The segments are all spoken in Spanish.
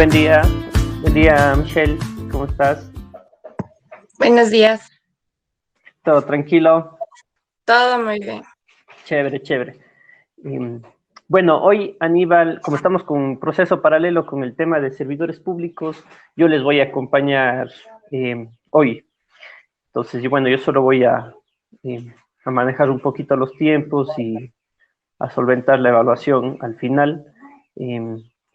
Buen día Michelle, ¿cómo estás? Buenos días, ¿Todo tranquilo? todo muy bien. Chévere, chévere. Em, bueno, hoy Aníbal, como estamos con un proceso paralelo con el tema de servidores públicos, yo les voy a acompañar hoy. Entonces, bueno, yo solo voy a manejar un poquito los tiempos y a solventar la evaluación al final.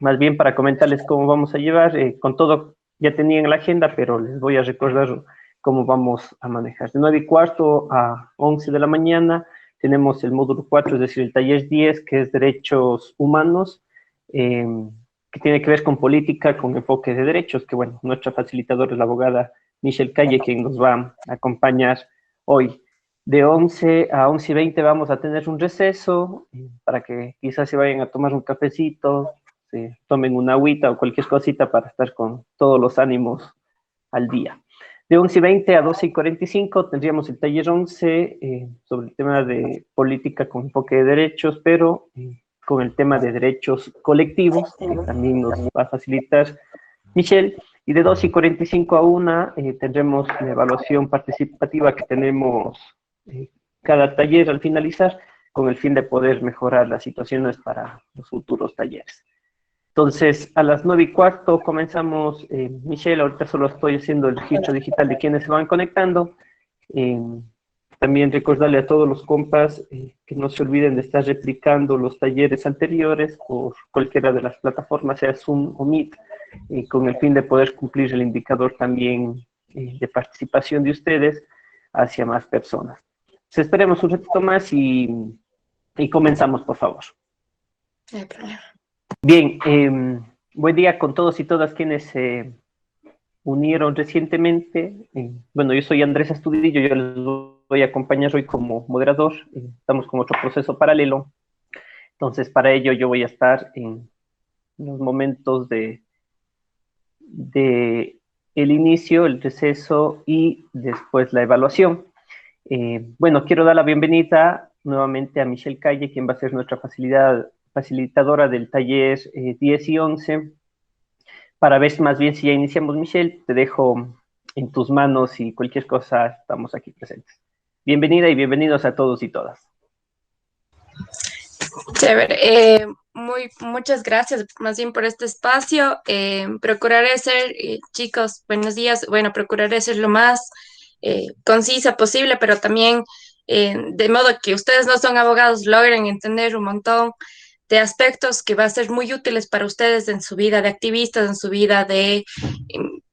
Más bien para comentarles cómo vamos a llevar, con todo ya tenían la agenda, pero les voy a recordar cómo vamos a manejar. De 9:15 a 11 de la mañana tenemos el módulo 4, es decir, el taller 10, que es Derechos Humanos, eh, que tiene que ver con política, con enfoque de derechos, que bueno, nuestra facilitadora es la abogada Michelle Calle, quien nos va a acompañar hoy. De 11 a 11:20 vamos a tener un receso para que quizás se vayan a tomar un cafecito, se tomen una agüita o cualquier cosita para estar con todos los ánimos al día. De 11:20 a 12:45 tendríamos el taller 11 sobre el tema de política con enfoque de derechos, pero con el tema de derechos colectivos, que también nos va a facilitar Michelle. Y de 12:45 a 1 tendremos la evaluación participativa que tenemos cada taller al finalizar, con el fin de poder mejorar las situaciones para los futuros talleres. Entonces, a las 9:15 comenzamos. Michelle, ahorita solo estoy haciendo el registro digital de quienes se van conectando. Eh, También recordarle a todos los compas que no se olviden de estar replicando los talleres anteriores por cualquiera de las plataformas, sea Zoom o Meet, con el fin de poder cumplir el indicador también de participación de ustedes hacia más personas. Entonces, esperemos un ratito más y comenzamos, por favor. No hay problema. Bien, buen día con todos y todas quienes se unieron recientemente. Bueno, yo soy Andrés Astudillo, yo les voy a acompañar hoy como moderador. Estamos con otro proceso paralelo. Entonces, para ello yo voy a estar en los momentos de el inicio, el receso y después la evaluación. Bueno, quiero dar la bienvenida nuevamente a Michelle Calle, quien va a ser nuestra facilitadora del taller 10 y 11. Para ver más bien si ya iniciamos, Michelle, te dejo en tus manos y cualquier cosa estamos aquí presentes. Bienvenida y bienvenidos a todos y todas. Chévere. Muchas gracias más bien por este espacio. Procuraré ser, chicos, buenos días. Bueno, procuraré ser lo más concisa posible, pero también de modo que ustedes no son abogados, logren entender un montón de aspectos que va a ser muy útiles para ustedes en su vida de activistas, en su vida de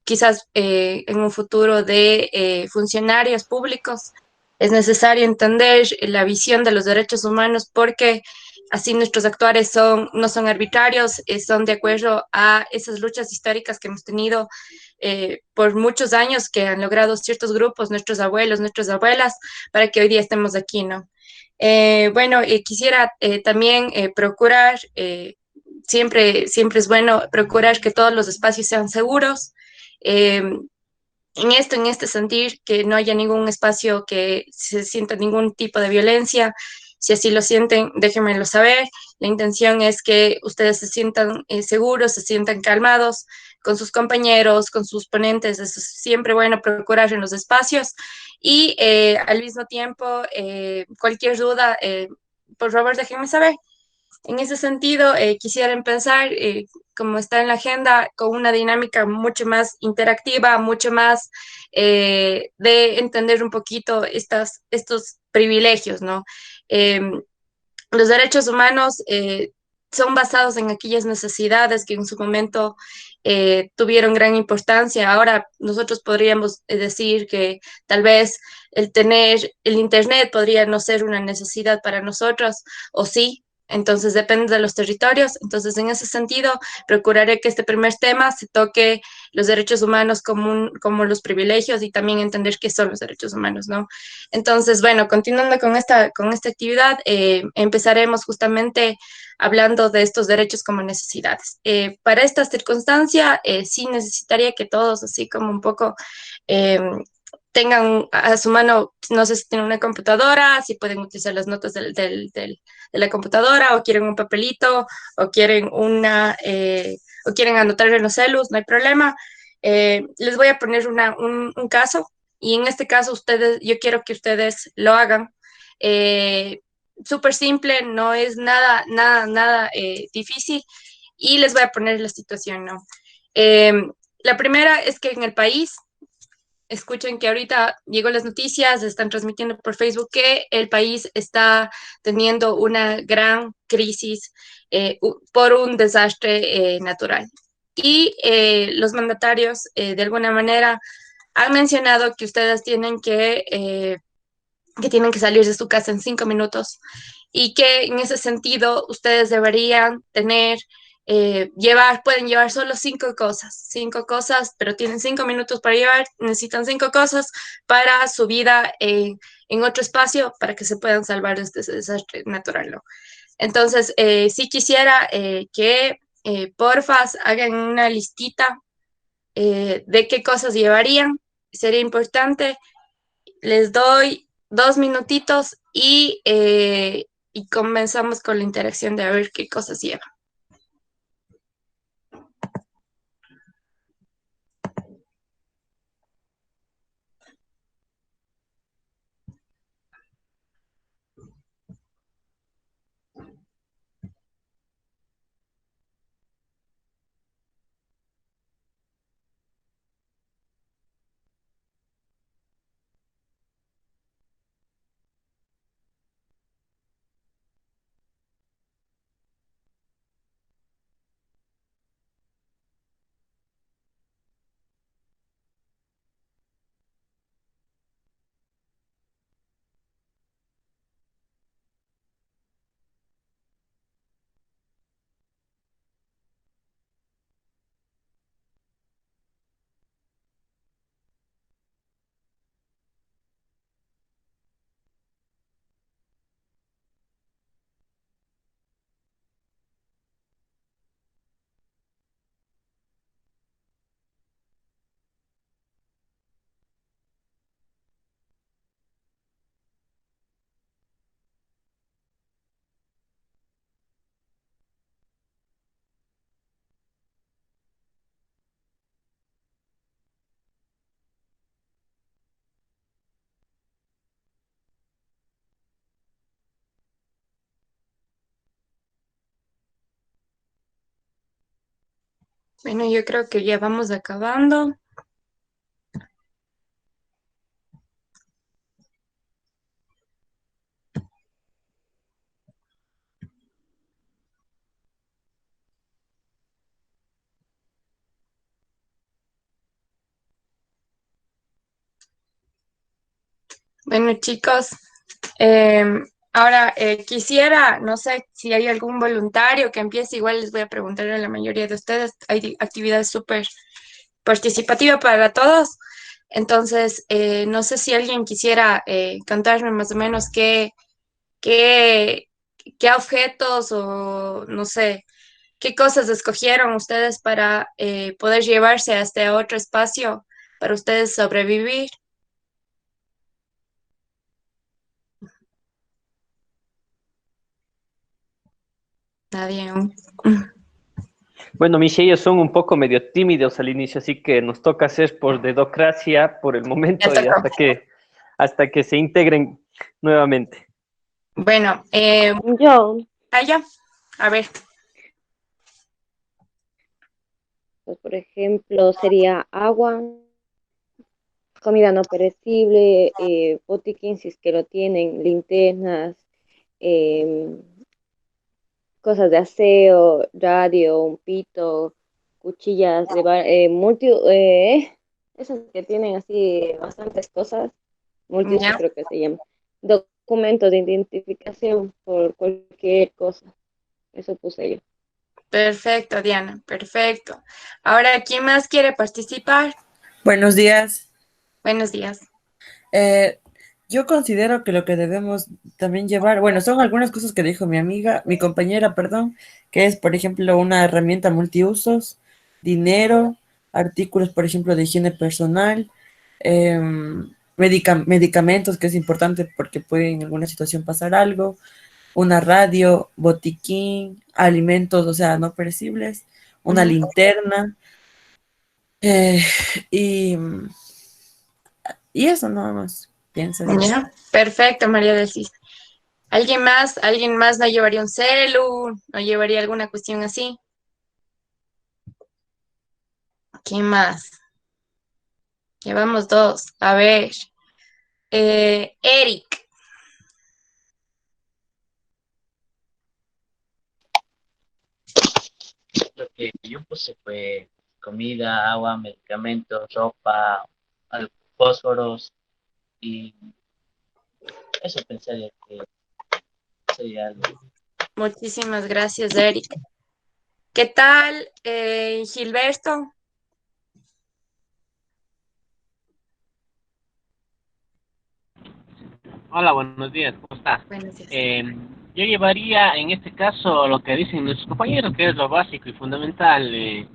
quizás en un futuro de funcionarios públicos. Es necesario entender la visión de los derechos humanos porque así nuestros actuales no son arbitrarios, son de acuerdo a esas luchas históricas que hemos tenido por muchos años que han logrado ciertos grupos, nuestros abuelos, nuestras abuelas, para que hoy día estemos aquí, ¿no? Bueno, quisiera también procurar, siempre es bueno procurar que todos los espacios sean seguros. Eh, en este sentir, que no haya ningún espacio que se sienta ningún tipo de violencia. Si así lo sienten, déjenmelo saber. La intención es que ustedes se sientan seguros, se sientan calmados con sus compañeros, con sus ponentes. Eso es siempre bueno procurar en los espacios. Y al mismo tiempo, cualquier duda, por favor, déjenme saber. En ese sentido, quisiera empezar, como está en la agenda, con una dinámica mucho más interactiva, mucho más de entender un poquito estos privilegios, ¿no? Eh, los derechos humanos son basados en aquellas necesidades que en su momento tuvieron gran importancia. Ahora nosotros podríamos decir que tal vez el tener el Internet podría no ser una necesidad para nosotros, o sí. Entonces depende de los territorios. Entonces en ese sentido procuraré que este primer tema se toque los derechos humanos como los privilegios y también entender qué son los derechos humanos, ¿no? Entonces, bueno, continuando con esta actividad, empezaremos justamente hablando de estos derechos como necesidades. Para esta circunstancia, sí necesitaría que todos, así como un poco, eh, tengan a su mano, no sé si tienen una computadora, si pueden utilizar las notas de la computadora, o quieren un papelito, o quieren o quieren anotar en los celus, no hay problema. Les voy a poner un caso y en este caso yo quiero que ustedes lo hagan. Súper simple, no es nada difícil y les voy a poner la situación, ¿no? Eh, la primera es que en el país, escuchen que ahorita llegó las noticias, están transmitiendo por Facebook que el país está teniendo una gran crisis por un desastre natural. Y los mandatarios, de alguna manera, han mencionado que ustedes que tienen que salir de su casa en 5 minutos y que en ese sentido ustedes deberían pueden llevar solo cinco cosas, pero tienen 5 minutos para llevar, necesitan 5 cosas para su vida en otro espacio para que se puedan salvar de este desastre natural, ¿no? Entonces, sí quisiera que porfas hagan una listita de qué cosas llevarían, sería importante. Les doy 2 minutitos y comenzamos con la interacción de a ver qué cosas lleva. Bueno, yo creo que ya vamos acabando. Bueno, chicos, ahora quisiera, no sé si hay algún voluntario que empiece, igual les voy a preguntar a la mayoría de ustedes, hay actividades súper participativas para todos, entonces no sé si alguien quisiera contarme más o menos qué, qué objetos o no sé, qué cosas escogieron ustedes para poder llevarse a este otro espacio para ustedes sobrevivir. Nadie aún. Bueno, mis ellos son un poco medio tímidos al inicio, así que nos toca hacer por dedocracia por el Ya momento y tocó. hasta que se integren nuevamente. Bueno, Yo, allá, a ver, pues por ejemplo, sería agua, comida no perecible, botiquín si es que lo tienen, linternas, em, cosas de aseo, radio, un pito, cuchillas de esas que tienen así bastantes cosas, multiusos ya, creo que se llama, documentos de identificación por cualquier cosa, eso puse yo. perfecto, Diana, perfecto. Ahora, ¿quién más quiere participar? Buenos días. Buenos días. Eh, yo considero que lo que debemos también llevar, bueno, son algunas cosas que dijo mi compañera, perdón, que es, por ejemplo, una herramienta multiusos, dinero, artículos, por ejemplo, de higiene personal, medicamentos, que es importante porque puede en alguna situación pasar algo, una radio, botiquín, alimentos, o sea, no perecibles, una Ujú. linterna, eh, y, y eso nada más, pienso yo. Ya, perfecto, María del Cis. ¿Alguien más? ¿Alguien más no llevaría un celu? ¿No llevaría alguna cuestión así? ¿Quién más? Llevamos dos. A ver. Eric. Lo que yo puse fue comida, agua, medicamentos, ropa, fósforos y eso pensaría que sería algo. Muchísimas gracias, Eric. ¿Qué tal, Gilberto? Hola, buenos días, ¿cómo estás? Buenos días. Yo llevaría en este caso lo que dicen nuestros compañeros, que es lo básico y fundamental,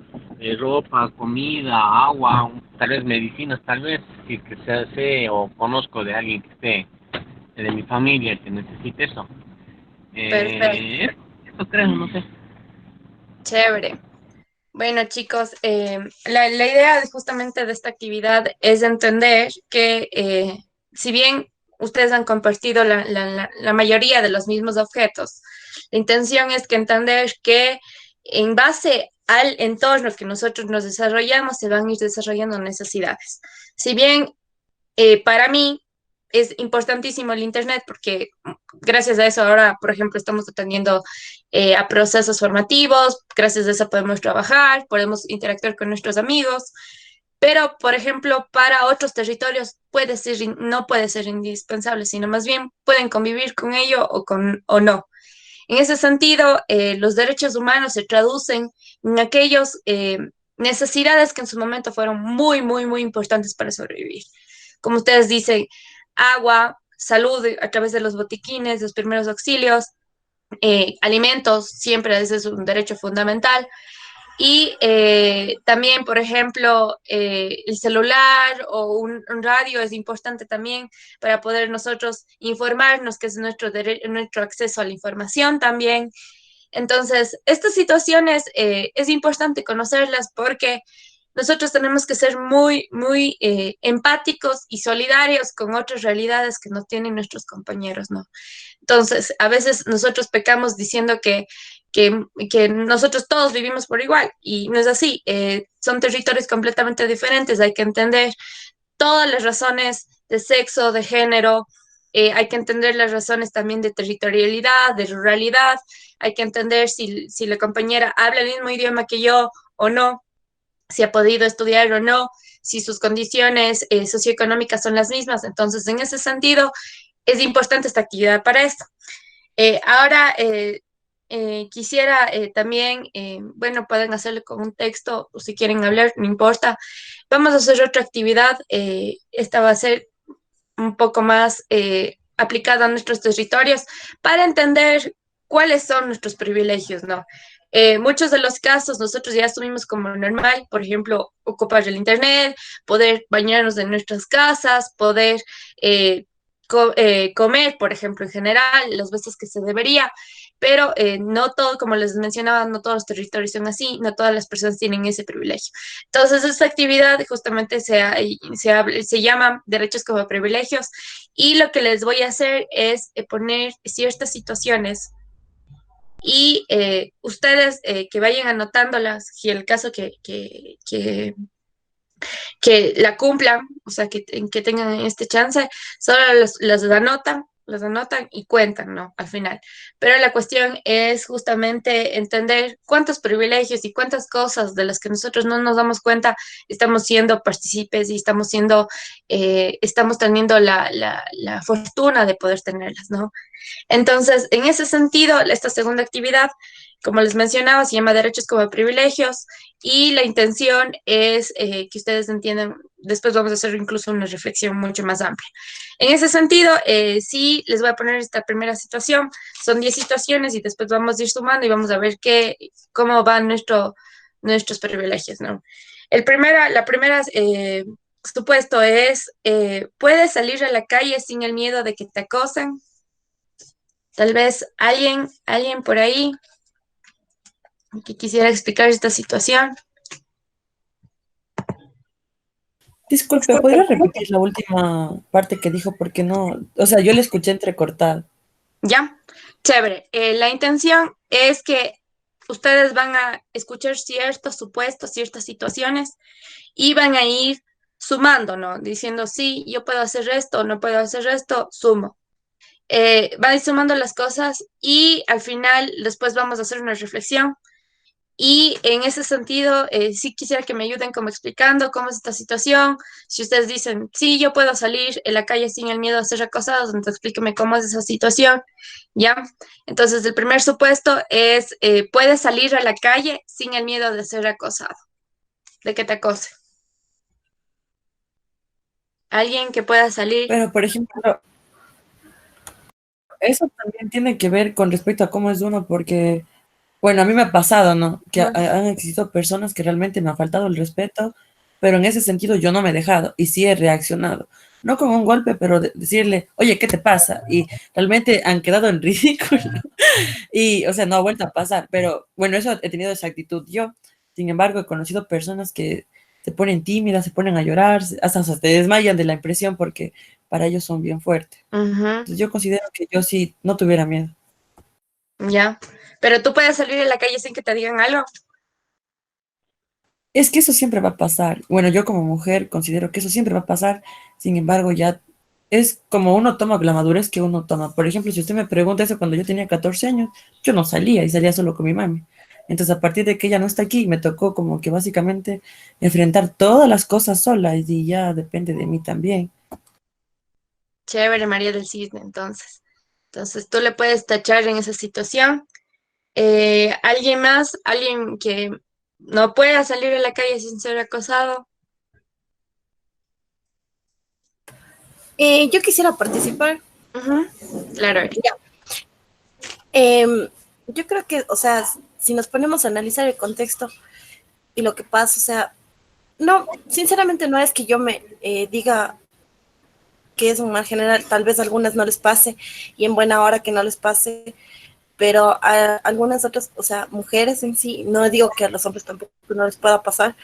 ropa, comida, agua, tal vez medicinas, tal vez, si que sé o conozco de alguien que esté de mi familia que necesite eso. Perfecto, Eso creo, no sé. chévere. Bueno, chicos, la idea justamente de esta actividad es entender que si bien ustedes han compartido la mayoría de los mismos objetos, la intención es que entender que en base al entorno que nosotros nos desarrollamos, se van a ir desarrollando necesidades. Si bien para mí es importantísimo el Internet porque gracias a eso ahora, por ejemplo, estamos atendiendo a procesos formativos, gracias a eso podemos trabajar, podemos interactuar con nuestros amigos, pero, por ejemplo, para otros territorios puede ser, no puede ser indispensable, sino más bien pueden convivir con ello o no. En ese sentido, los derechos humanos se traducen en aquellas necesidades que en su momento fueron muy importantes para sobrevivir. Como ustedes dicen, agua, salud a través de los botiquines, los primeros auxilios, alimentos, siempre ese es un derecho fundamental. Y también, por ejemplo, el celular o un radio es importante también para poder nosotros informarnos, que es nuestro acceso a la información también. Entonces, estas situaciones es importante conocerlas porque nosotros tenemos que ser muy empáticos y solidarios con otras realidades que no tienen nuestros compañeros, ¿no? Entonces, a veces nosotros pecamos diciendo que nosotros todos vivimos por igual y no es así. Son territorios completamente diferentes. Hay que entender todas las razones de sexo, de género. Hay que entender las razones también de territorialidad, de ruralidad. Hay que entender si la compañera habla el mismo idioma que yo o no, si ha podido estudiar o no, si sus condiciones socioeconómicas son las mismas. Entonces, en ese sentido, es importante esta actividad para esto. Ahora, quisiera también, bueno, pueden hacerlo con un texto o si quieren hablar, no importa. Vamos a hacer otra actividad. Esta va a ser un poco más aplicada a nuestros territorios para entender cuáles son nuestros privilegios, ¿no? Muchos de los casos nosotros ya asumimos como normal, por ejemplo, ocupar el internet, poder bañarnos en nuestras casas, poder comer, por ejemplo, en general, las veces que se debería, pero no todo, como les mencionaba, no todos los territorios son así, no todas las personas tienen ese privilegio. Entonces, esta actividad justamente se llama Derechos como Privilegios y lo que les voy a hacer es poner ciertas situaciones y ustedes que vayan anotándolas y el caso que la cumplan, o sea, que tengan este chance, solo las anotan y cuentan, ¿no? Al final. Pero la cuestión es justamente entender cuántos privilegios y cuántas cosas de las que nosotros no nos damos cuenta estamos siendo partícipes y estamos teniendo la fortuna de poder tenerlas, ¿no? Entonces, en ese sentido, esta segunda actividad, como les mencionaba, se llama Derechos como Privilegios y la intención es que ustedes entiendan, después vamos a hacer incluso una reflexión mucho más amplia. En ese sentido, sí, les voy a poner esta primera situación, son 10 situaciones y después vamos a ir sumando y vamos a ver cómo van nuestros privilegios, ¿no? La primera supuesto es, ¿puedes salir a la calle sin el miedo de que te acosen? Tal vez alguien por ahí. que quisiera explicar esta situación. Disculpe, ¿podría repetir la última parte que dijo? Porque no, o sea, yo le escuché entrecortado. ¿Ya? Chévere. La intención es que ustedes van a escuchar ciertos supuestos, ciertas situaciones y van a ir sumando, ¿no? Diciendo, sí, yo puedo hacer esto, no puedo hacer esto, sumo. Van a ir sumando las cosas y al final después vamos a hacer una reflexión. Y en ese sentido, sí quisiera que me ayuden como explicando cómo es esta situación. Si ustedes dicen, sí, yo puedo salir en la calle sin el miedo a ser acosados, entonces explíqueme cómo es esa situación, ¿ya? Entonces, el primer supuesto es, puedes salir a la calle sin el miedo de ser acosado, de que te acose. Alguien que pueda salir. Pero, por ejemplo, eso también tiene que ver con respecto a cómo es uno, porque, bueno, a mí me ha pasado, ¿no? Que han existido personas que realmente me han faltado el respeto, pero en ese sentido yo no me he dejado y sí he reaccionado. No con un golpe, pero decirle, oye, ¿qué te pasa? Y realmente han quedado en ridículo. Y, o sea, no ha vuelto a pasar, pero bueno, eso he tenido esa actitud yo. Sin embargo, he conocido personas que se ponen tímidas, se ponen a llorar, hasta se desmayan de la impresión porque para ellos son bien fuertes. Ujú, Entonces yo considero que yo sí no tuviera miedo. ya. Pero tú puedes salir a la calle sin que te digan algo. Es que eso siempre va a pasar. Bueno, yo como mujer considero que eso siempre va a pasar. Sin embargo, ya es como uno toma la madurez que uno toma. Por ejemplo, si usted me pregunta eso cuando yo tenía 14 años, yo no salía y salía solo con mi mami. Entonces, a partir de que ella no está aquí, me tocó como que básicamente enfrentar todas las cosas sola y ya depende de mí también. Chévere, María del Cisne, entonces. Entonces, tú le puedes tachar en esa situación. ¿Alguien más? ¿Alguien que no pueda salir a la calle sin ser acosado? Yo quisiera participar. Ujú, claro, Eri. Ya. Em, yo creo que, o sea, si nos ponemos a analizar el contexto y lo que pasa, o sea, no, sinceramente no es que yo me diga que es un mal general, tal vez a algunas no les pase y en buena hora que no les pase, pero a algunas otras, o sea, mujeres en sí, no digo que a los hombres tampoco no les pueda pasar,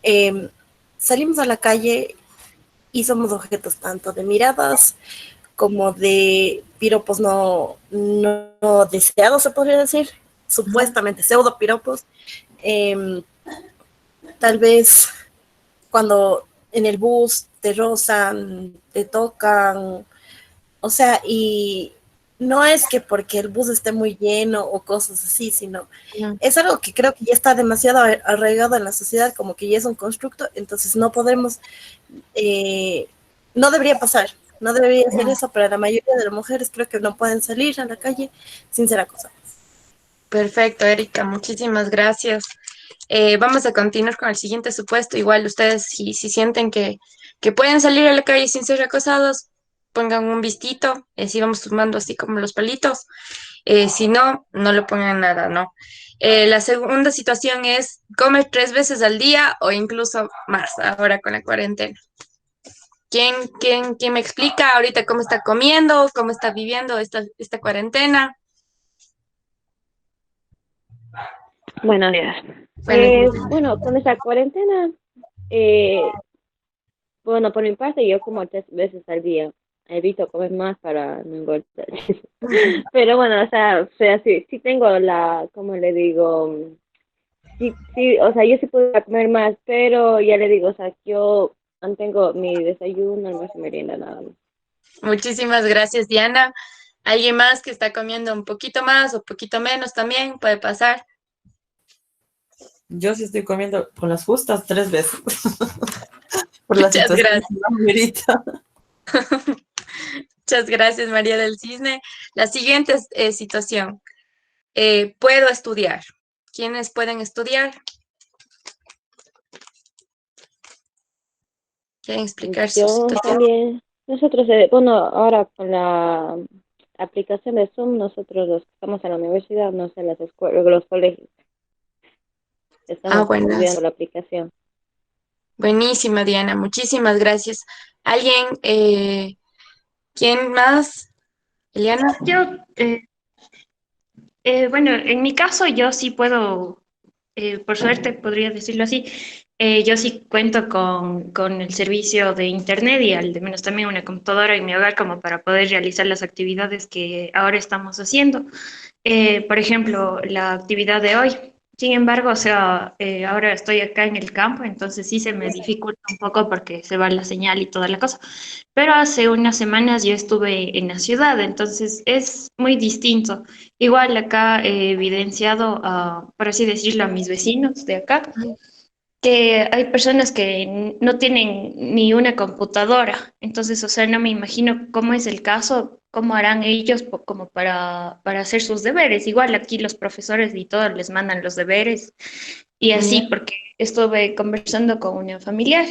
em, salimos a la calle y somos objetos tanto de miradas como de piropos no deseados, se podría decir, supuestamente pseudo piropos. Eh, Tal vez cuando en el bus te rozan, te tocan, o sea, y no es que porque el bus esté muy lleno o cosas así, sino Ujú. es algo que creo que ya está demasiado arraigado en la sociedad, como que ya es un constructo, entonces no podemos eh, no debería pasar, no debería ser eso, pero la mayoría de las mujeres creo que no pueden salir a la calle sin ser acosadas. Perfecto, Erika, muchísimas gracias. Vamos a continuar con el siguiente supuesto. Igual ustedes, si sienten que pueden salir a la calle sin ser acosados, pongan un vistito, si vamos sumando así como los palitos. Si no, no le pongan nada, ¿no? La segunda situación es comer 3 veces al día o incluso más ahora con la cuarentena. ¿Quién me explica ahorita cómo está comiendo, cómo está viviendo esta cuarentena? Buenos días. Buenos días. Bueno, con esta cuarentena, eh, bueno, por mi parte, yo como 3 veces al día. Evito comer más para no engordar. Pero bueno, o sea, sí tengo ¿cómo le digo? Sí, o sea, yo sí puedo comer más, pero ya le digo, o sea, yo mantengo mi desayuno, almuerzo y merienda nada más. Muchísimas gracias, Diana. ¿Alguien más que está comiendo un poquito más o poquito menos también? Puede pasar. Yo sí estoy comiendo con las justas 3 veces por la Muchas situación gracias. que no amerita. Muchas gracias, María del Cisne. La siguiente situación. ¿Puedo estudiar? ¿Quiénes pueden estudiar? ¿Quieren explicar su Yo situación? también, nosotros, bueno, ahora con la aplicación de Zoom, nosotros los que estamos en la universidad, no sé, las escuelas, los colegios, Ah, estamos buenas. estudiando la aplicación. Buenísima, Diana. Muchísimas gracias. ¿Alguien? ¿Quién más? Eliana. Yo, Bueno, en mi caso yo sí puedo, por suerte podría decirlo así, yo sí cuento con el servicio de internet y al de menos también una computadora en mi hogar como para poder realizar las actividades que ahora estamos haciendo. Por ejemplo, la actividad de hoy. Sin embargo, o sea, ahora estoy acá en el campo, entonces sí se me dificulta un poco porque se va la señal y toda la cosa. Pero hace unas semanas yo estuve en la ciudad, entonces es muy distinto. Igual acá he evidenciado, por así decirlo, a mis vecinos de acá que hay personas que no tienen ni una computadora. Entonces, o sea, no me imagino cómo es el caso, cómo harán ellos como para hacer sus deberes. Igual aquí los profesores y todos les mandan los deberes y así, porque estuve conversando con una familiar.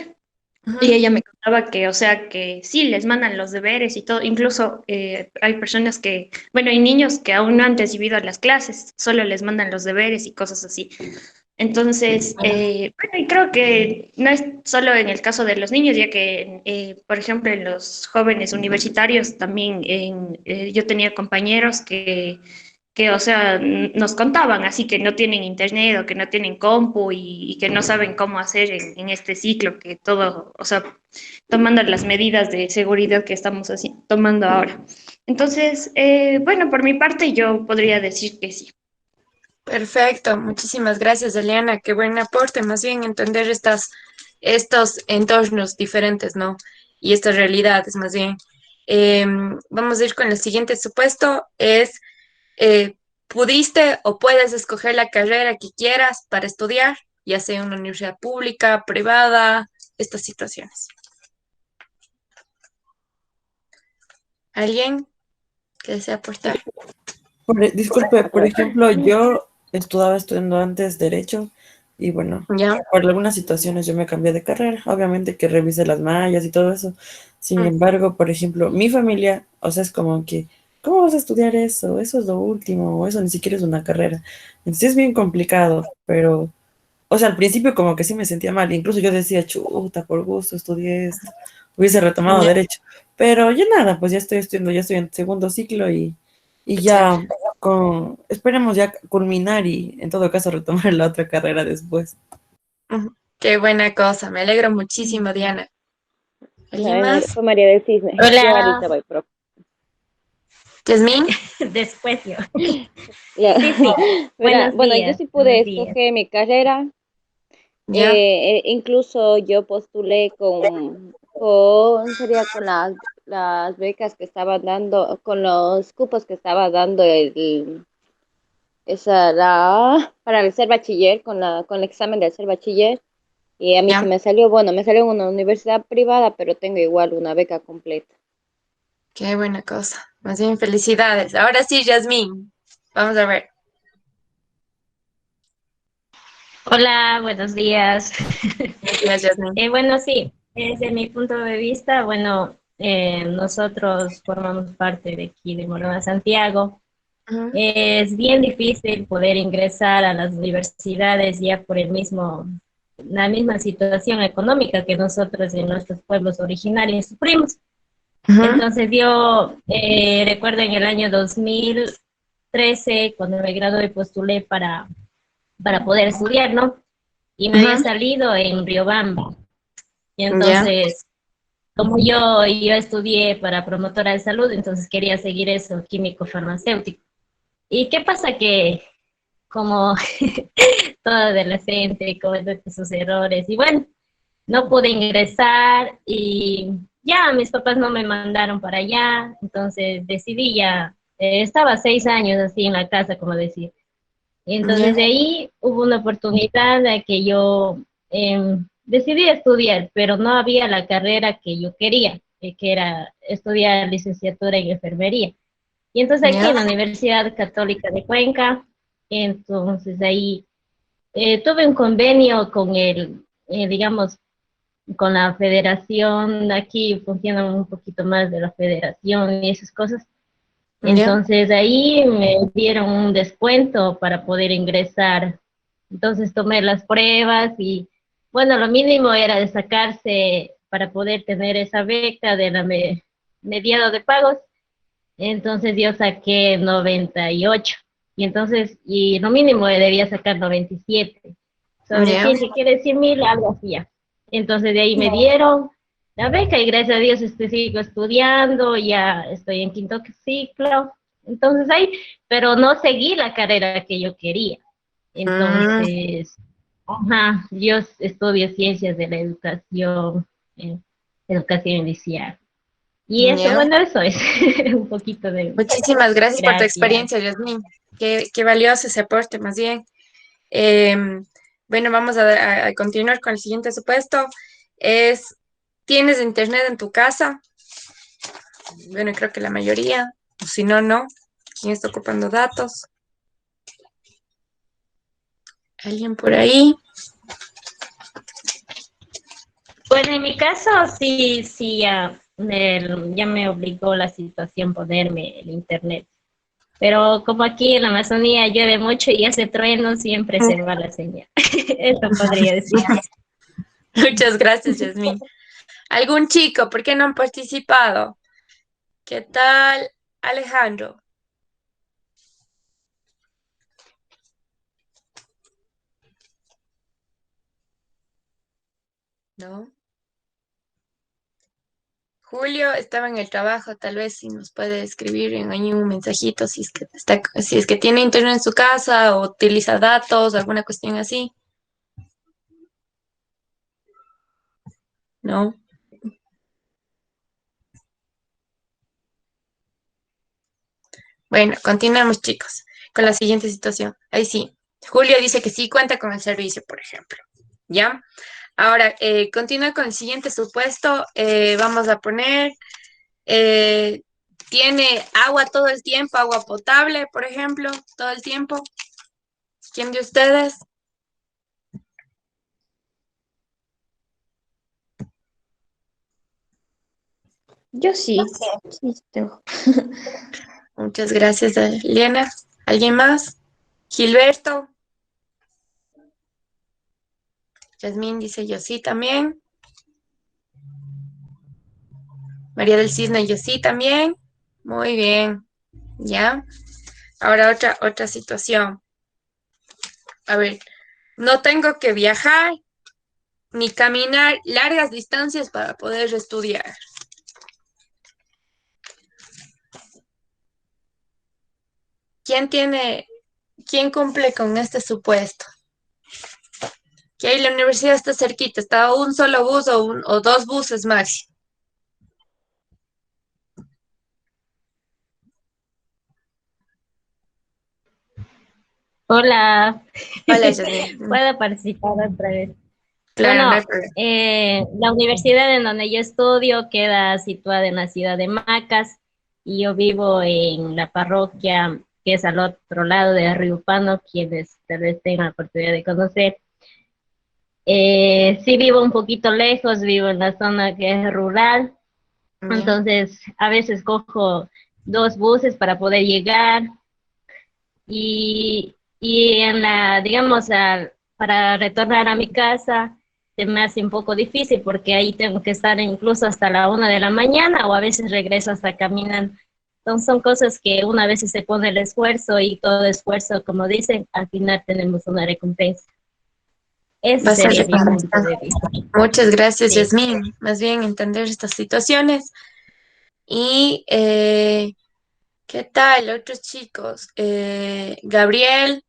Y ella me contaba que, o sea, que sí, les mandan los deberes y todo. Incluso hay personas que, bueno, hay niños que aún no han recibido las clases, solo les mandan los deberes y cosas así. Entonces, bueno, y creo que no es solo en el caso de los niños, ya que, por ejemplo, en los jóvenes universitarios también yo tenía compañeros o sea, nos contaban así que no tienen internet o que no tienen compu y que no saben cómo hacer en este ciclo, que todo, o sea, tomando las medidas de seguridad que estamos así, tomando ahora. Entonces, bueno, por mi parte yo podría decir que sí. Perfecto, muchísimas gracias, Eliana. Qué buen aporte, más bien entender estos entornos diferentes, ¿no? Y estas realidades, más bien. Vamos a ir con el siguiente supuesto, es, eh, ¿pudiste o puedes escoger la carrera que quieras para estudiar, ya sea en una universidad pública, privada, estas situaciones? ¿Alguien que desea aportar? Disculpe, por ejemplo, yo estaba estudiando antes Derecho y bueno, ¿Ya? por algunas situaciones yo me cambié de carrera. Obviamente que revisé las mallas y todo eso. Sin embargo, por ejemplo, mi familia, o sea, es como que, ¿cómo vas a estudiar eso? Eso es lo último, o eso ni siquiera es una carrera. Entonces es bien complicado, pero, o sea, al principio como que sí me sentía mal. Incluso yo decía, chuta, por gusto estudié esto. Hubiese retomado Ya, Derecho. Pero ya nada, pues ya estoy estudiando, ya estoy en segundo ciclo y qué ya chévere. esperemos ya culminar y en todo caso retomar la otra carrera después. Ujú. Qué buena cosa, me alegro muchísimo, Diana. ¿Alguien más? Fue María del Cisne. Yo Hola, ahorita voy, profe. ¿Yasmín? después yo. Ya. Sí, sí. Mira, Buenos bueno, yo días, sí pude buenos días. escoger mi carrera. ¿Ya? Incluso yo postulé sería con las becas que estaban dando, con los cupos que estaba dando para el ser bachiller, con el examen del ser bachiller. Y a mí sí ¿Ya? me salió, bueno, me salió en una universidad privada, pero tengo igual una beca completa. Qué buena cosa. Más bien, felicidades. Ahora sí, Yasmín. Vamos a ver. Hola, buenos días. Gracias, Yasmín. Bueno, sí, desde mi punto de vista, bueno, nosotros formamos parte de aquí de Morona Santiago. Ujú. Es bien difícil poder ingresar a las universidades ya por la misma situación económica que nosotros en nuestros pueblos originarios sufrimos. Ujú. Entonces yo recuerdo en el año 2013, cuando me gradué, postulé para poder estudiar, ¿no? Y me había Ujú. salido en Riobamba. Y Ya. entonces, como yo estudié para promotora de salud, entonces quería seguir eso, químico farmacéutico. ¿Y qué pasa? Que como todo adolescente comete sus errores y bueno, no pude ingresar y ya mis papás no me mandaron para allá, entonces decidí ya, estaba 6 años así en la casa, como decir. Y entonces Ya. de ahí hubo una oportunidad de que yo decidí estudiar, pero no había la carrera que yo quería, que era estudiar licenciatura en enfermería. Y entonces aquí Ya. en la Universidad Católica de Cuenca, entonces ahí tuve un convenio con digamos, con la federación, aquí funciona un poquito más de la federación y esas cosas. Ya. Entonces ahí me dieron un descuento para poder ingresar. Entonces tomé las pruebas y bueno, lo mínimo era de sacarse para poder tener esa beca de la mediado de pagos. Entonces yo saqué 98. Y entonces, y lo mínimo debía sacar 97. Sobre Ya. 100, que quiere decir 1000, algo así ya. Entonces de ahí me dieron la beca y gracias a Dios sigo estudiando, ya estoy en quinto ciclo. Entonces ahí, pero no seguí la carrera que yo quería. Mm, Entonces, ajá, yo estudio ciencias de la educación, educación inicial. Y eso, ya. bueno, eso es un poquito de Muchísimas gracias por tu gracias. experiencia, Yasmin. Qué valioso ese aporte, más bien. Em, bueno, vamos a continuar con el siguiente supuesto. Es, ¿tienes internet en tu casa? Bueno, creo que la mayoría. O si no, no. ¿Quién está ocupando datos? ¿Alguien por ahí? Bueno, en mi caso, sí, sí, ya me obligó la situación ponerme el internet. Pero como aquí en la Amazonía llueve mucho y hace trueno, siempre se va la señal. Eso podría decir. Muchas gracias, Yasmin. ¿Algún chico? ¿Por qué no han participado? ¿Qué tal, Alejandro? ¿No? Julio estaba en el trabajo, tal vez si nos puede escribir en ahí un mensajito si es que si es que tiene internet en su casa o utiliza datos, alguna cuestión así. ¿No? Bueno, continuamos, chicos, con la siguiente situación. Ahí sí. Julio dice que sí cuenta con el servicio, por ejemplo. ¿Ya? Ahora, continúa con el siguiente supuesto. Vamos a poner, eh, ¿tiene agua todo el tiempo, agua potable, por ejemplo, todo el tiempo? ¿Quién de ustedes? Yo sí, sí tengo. Muchas gracias, Elena. ¿Alguien más? Gilberto. Yasmín dice yo sí también. María del Cisne, yo sí también. Muy bien. ¿Ya? Ahora otra situación. A ver, no tengo que viajar ni caminar largas distancias para poder estudiar. ¿Quién tiene, quién cumple con este supuesto? Que ahí la universidad está cerquita, está a un solo bus o dos buses máximo. Hola, Hola, Yasmín. puedo participar otra vez. Claro, no hay Bueno, problema. la universidad en donde yo estudio queda situada en la ciudad de Macas y yo vivo en la parroquia que es al otro lado de Riupano, quienes tal vez tengan la oportunidad de conocer. Sí vivo un poquito lejos, vivo en la zona que es rural, Ya. entonces a veces cojo dos buses para poder llegar y en la, digamos, para retornar a mi casa se me hace un poco difícil porque ahí tengo que estar incluso hasta la 1 de la mañana o a veces regreso hasta caminando. Entonces son cosas que una vez se pone el esfuerzo y todo esfuerzo, como dicen, al final tenemos una recompensa. Ese Va a ser sería mi punto recompensado. de vista. Muchas gracias, Sí. Yasmín. Más bien entender estas situaciones. Y, ¿qué tal, otros chicos? Gabriel,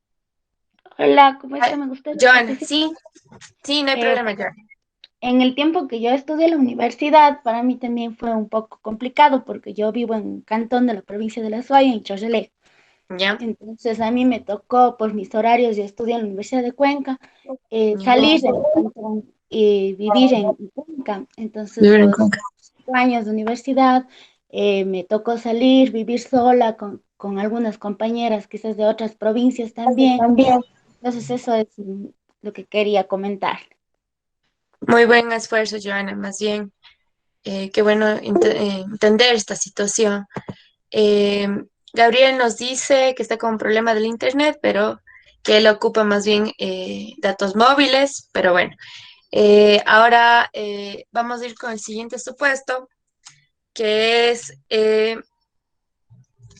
Hola, ¿cómo ah, está? Me gustaría Joana, participar. sí, sí, no hay Eh, problema, Joana. en el tiempo que yo estudié en la universidad, para mí también fue un poco complicado porque yo vivo en un cantón de la provincia de La Suaya, en Chorrelé. Ya, Entonces a mí me tocó por mis horarios de estudiar en la Universidad de Cuenca, ya. salir del cantón y vivir en Cuenca. Entonces Vivir en los Cuenca. 5 años de universidad me tocó salir, vivir sola con algunas compañeras, quizás de otras provincias también. Entonces eso es lo que quería comentar. Muy buen esfuerzo, Joana, más bien. Qué bueno entender esta situación. Eh, Gabriel nos dice que está con un problema del internet, pero que él ocupa más bien datos móviles, pero bueno. Ahora vamos a ir con el siguiente supuesto, que es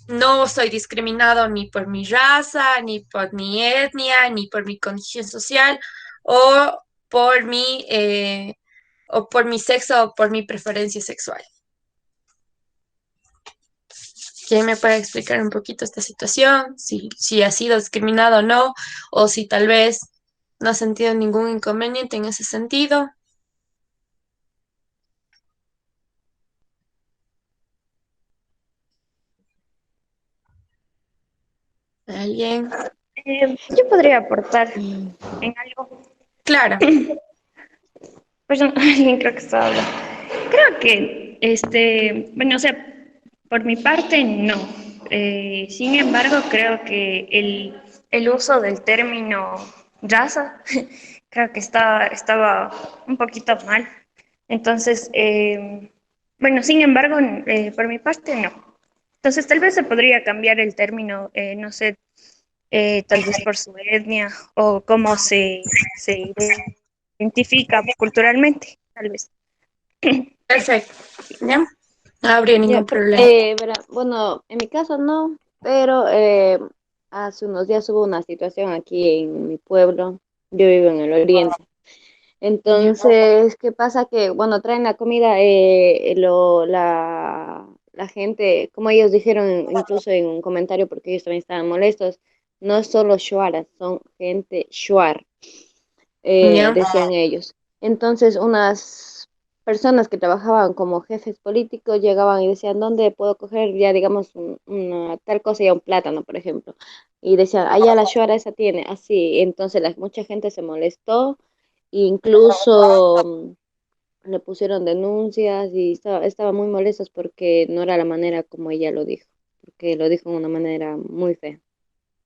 no soy discriminado ni por mi raza, ni por mi etnia, ni por mi condición social, o por mi sexo o por mi preferencia sexual. ¿Quién me puede explicar un poquito esta situación? Si ha sido discriminado o no, o si tal vez no ha sentido ningún inconveniente en ese sentido. ¿Alguien? Yo podría aportar en algo. Claro. Perdón, alguien creo que está hablando. Creo que, bueno, o sea, por mi parte, no. Sin embargo, creo que el uso del término raza, creo que estaba un poquito mal. Entonces, bueno, sin embargo, por mi parte, no. Entonces, tal vez se podría cambiar el término, no sé, tal vez por su etnia o cómo se identifica culturalmente, tal vez. Perfecto. ¿Ya? No habría ningún Ya, problema. bueno, en mi caso no, pero hace unos días hubo una situación aquí en mi pueblo. Yo vivo en el oriente. Ya. Entonces, ¿qué pasa? Que, bueno, traen la comida, la gente, como ellos dijeron incluso en un comentario, porque ellos también estaban molestos, no es solo shuaras, son gente shuar, Ya. decían ellos. Entonces, unas personas que trabajaban como jefes políticos llegaban y decían, ¿dónde puedo coger ya, digamos, una tal cosa, ya un plátano, por ejemplo? Y decían, allá la shuara esa tiene, así. Entonces, mucha gente se molestó, e incluso le pusieron denuncias y estaba muy molestos porque no era la manera como ella lo dijo, porque lo dijo de una manera muy fea.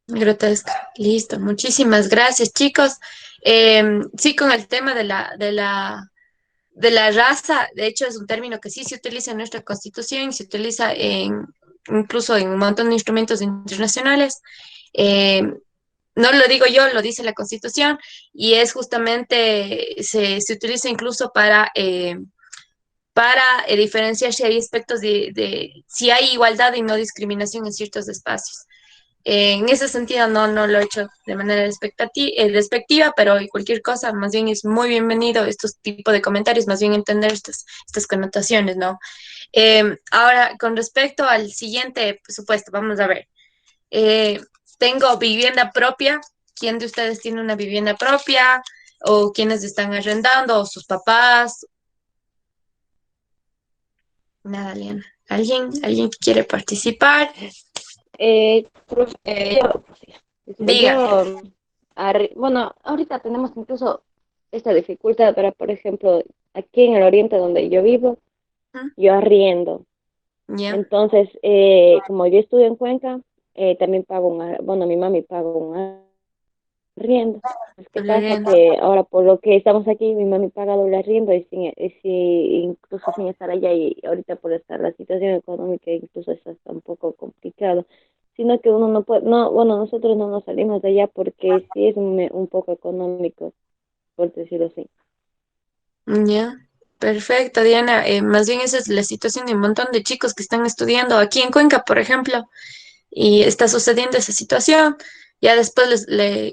Grotesca. Listo. Muchísimas gracias, chicos. Sí, con el tema de la raza, de hecho, es un término que sí se utiliza en nuestra Constitución y se utiliza incluso en un montón de instrumentos internacionales. Eh, no lo digo yo, lo dice la Constitución y es justamente, se utiliza incluso para diferenciar si hay aspectos si hay igualdad y no discriminación en ciertos espacios. En ese sentido no lo he hecho de manera despectiva, pero cualquier cosa, más bien es muy bienvenido estos tipos de comentarios, más bien entender estas connotaciones, ¿no? Ahora, con respecto al siguiente supuesto, vamos a ver. Eh, Tengo vivienda propia. ¿Quién de ustedes tiene una vivienda propia? ¿O quiénes están arrendando? ¿O sus papás? Nada, Liana. ¿Alguien que quiere participar? Yo, disculpe, Diga. bueno, ahorita tenemos incluso esta dificultad para, por ejemplo, aquí en el oriente donde yo vivo, Ujú. yo arriendo. Ya. Entonces, como yo estudio en Cuenca, también pago bueno, mi mami paga un arriendo. Pues, ¿qué pasa? Arriendo. Que ahora por lo que estamos aquí, mi mami paga doble arriendo incluso sin estar allá y ahorita por estar la situación económica incluso eso está un poco complicado. Sino que uno no puede, no, bueno, nosotros no nos salimos de allá porque sí es un poco económico, por decirlo así. Ya, perfecto, Diana. Más bien esa es la situación de un montón de chicos que están estudiando aquí en Cuenca, por ejemplo, y está sucediendo esa situación. Ya después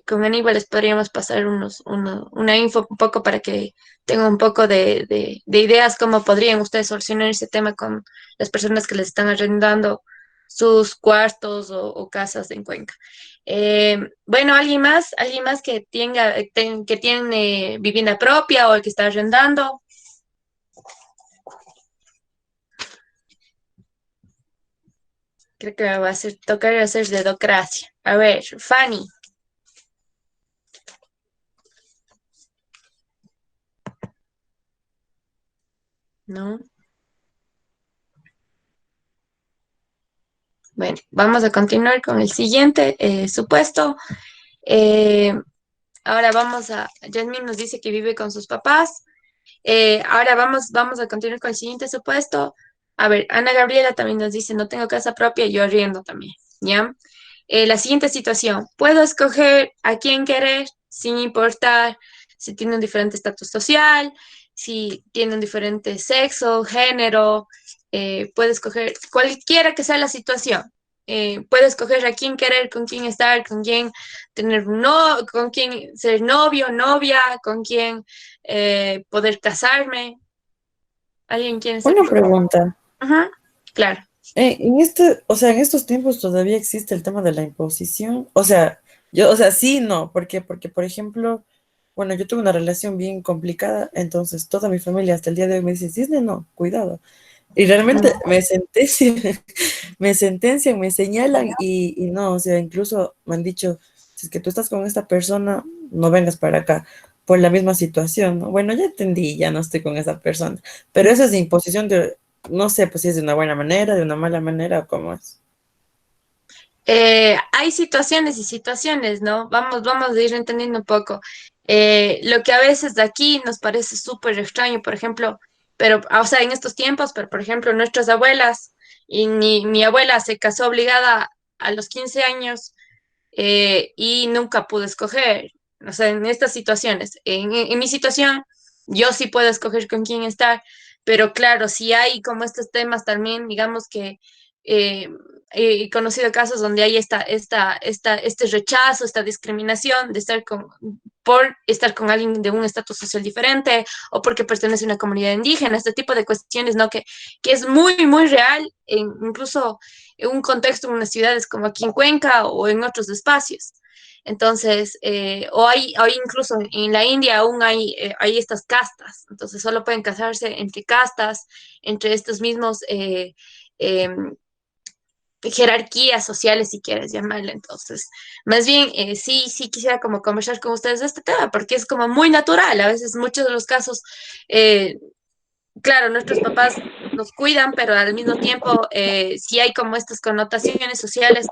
con Aníbal les podríamos pasar una info un poco para que tengan un poco de ideas cómo podrían ustedes solucionar ese tema con las personas que les están arrendando sus cuartos o casas en Cuenca. Bueno, ¿alguien más que tiene vivienda propia o el que está arrendando? Creo que me va a tocar hacer dedocracia. A ver, Fanny, ¿no? Bueno, vamos a continuar con el siguiente supuesto. Eh, Ahora Jasmine nos dice que vive con sus papás. Ahora vamos a continuar con el siguiente supuesto. A ver, Ana Gabriela también nos dice, no tengo casa propia, yo arriendo también, ¿ya? La siguiente situación, puedo escoger a quién querer sin importar si tiene un diferente estatus social, si tiene un diferente sexo, género, puede escoger cualquiera que sea la situación. puede escoger a quién querer, con quién estar, con quién tener no, con quién ser novio, novia, con quién poder casarme. ¿Alguien quiere ser? Una pregunta. Ajá, claro. O sea, en estos tiempos todavía existe el tema de la imposición. O sea, o sea, sí, no, porque, por ejemplo, bueno, yo tuve una relación bien complicada, entonces toda mi familia hasta el día de hoy me dice, Disney, no, cuidado. Y realmente me sentencian, me señalan y no, o sea, incluso me han dicho, si es que tú estás con esta persona, no vengas para acá, por la misma situación, ¿no? Bueno, ya entendí, ya no estoy con esa persona, pero eso es de imposición de, no sé, pues si es de una buena manera, de una mala manera, o cómo es. Hay situaciones y situaciones, ¿no? Vamos a ir entendiendo un poco. Lo que a veces de aquí nos parece súper extraño, por ejemplo, pero, o sea, en estos tiempos, pero por ejemplo, nuestras abuelas, y mi abuela se casó obligada a los 15 años y nunca pude escoger. O sea, en estas situaciones, en mi situación, yo sí puedo escoger con quién estar, pero claro, si hay como estos temas también, digamos que eh, he conocido casos donde hay este rechazo, esta discriminación de estar por estar con alguien de un estatus social diferente o porque pertenece a una comunidad indígena, este tipo de cuestiones, ¿no? Que es muy, muy real, incluso en un contexto en unas ciudades como aquí en Cuenca o en otros espacios. Entonces, o hay incluso en la India aún hay estas castas, entonces solo pueden casarse entre castas, entre estos mismos em, jerarquías sociales, si quieres llamarle. Entonces, más bien, sí quisiera como conversar con ustedes de este tema, porque es como muy natural. A veces, muchos de los casos, eh, claro, nuestros papás nos cuidan, pero al mismo tiempo sí hay como estas connotaciones sociales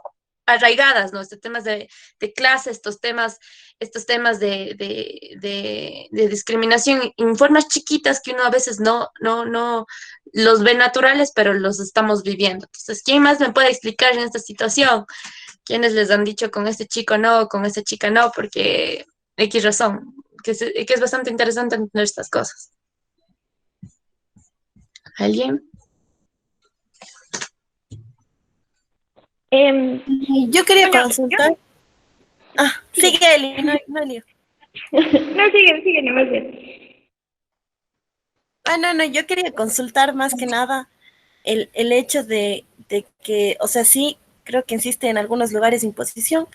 arraigadas, ¿no? Estos temas de clase, estos temas de discriminación en formas chiquitas que uno a veces no los ve naturales, pero los estamos viviendo. Entonces, ¿quién más me puede explicar en esta situación? ¿Quiénes les han dicho con este chico no, con esta chica no? Porque X razón, que es bastante interesante entender estas cosas. ¿Alguien? Yo quería consultar. Ah, sigue Eli, no lío. No, sigue, no más bien. Ah, no, yo quería consultar más que nada el hecho de que, o sea, sí, creo que existe en algunos lugares imposición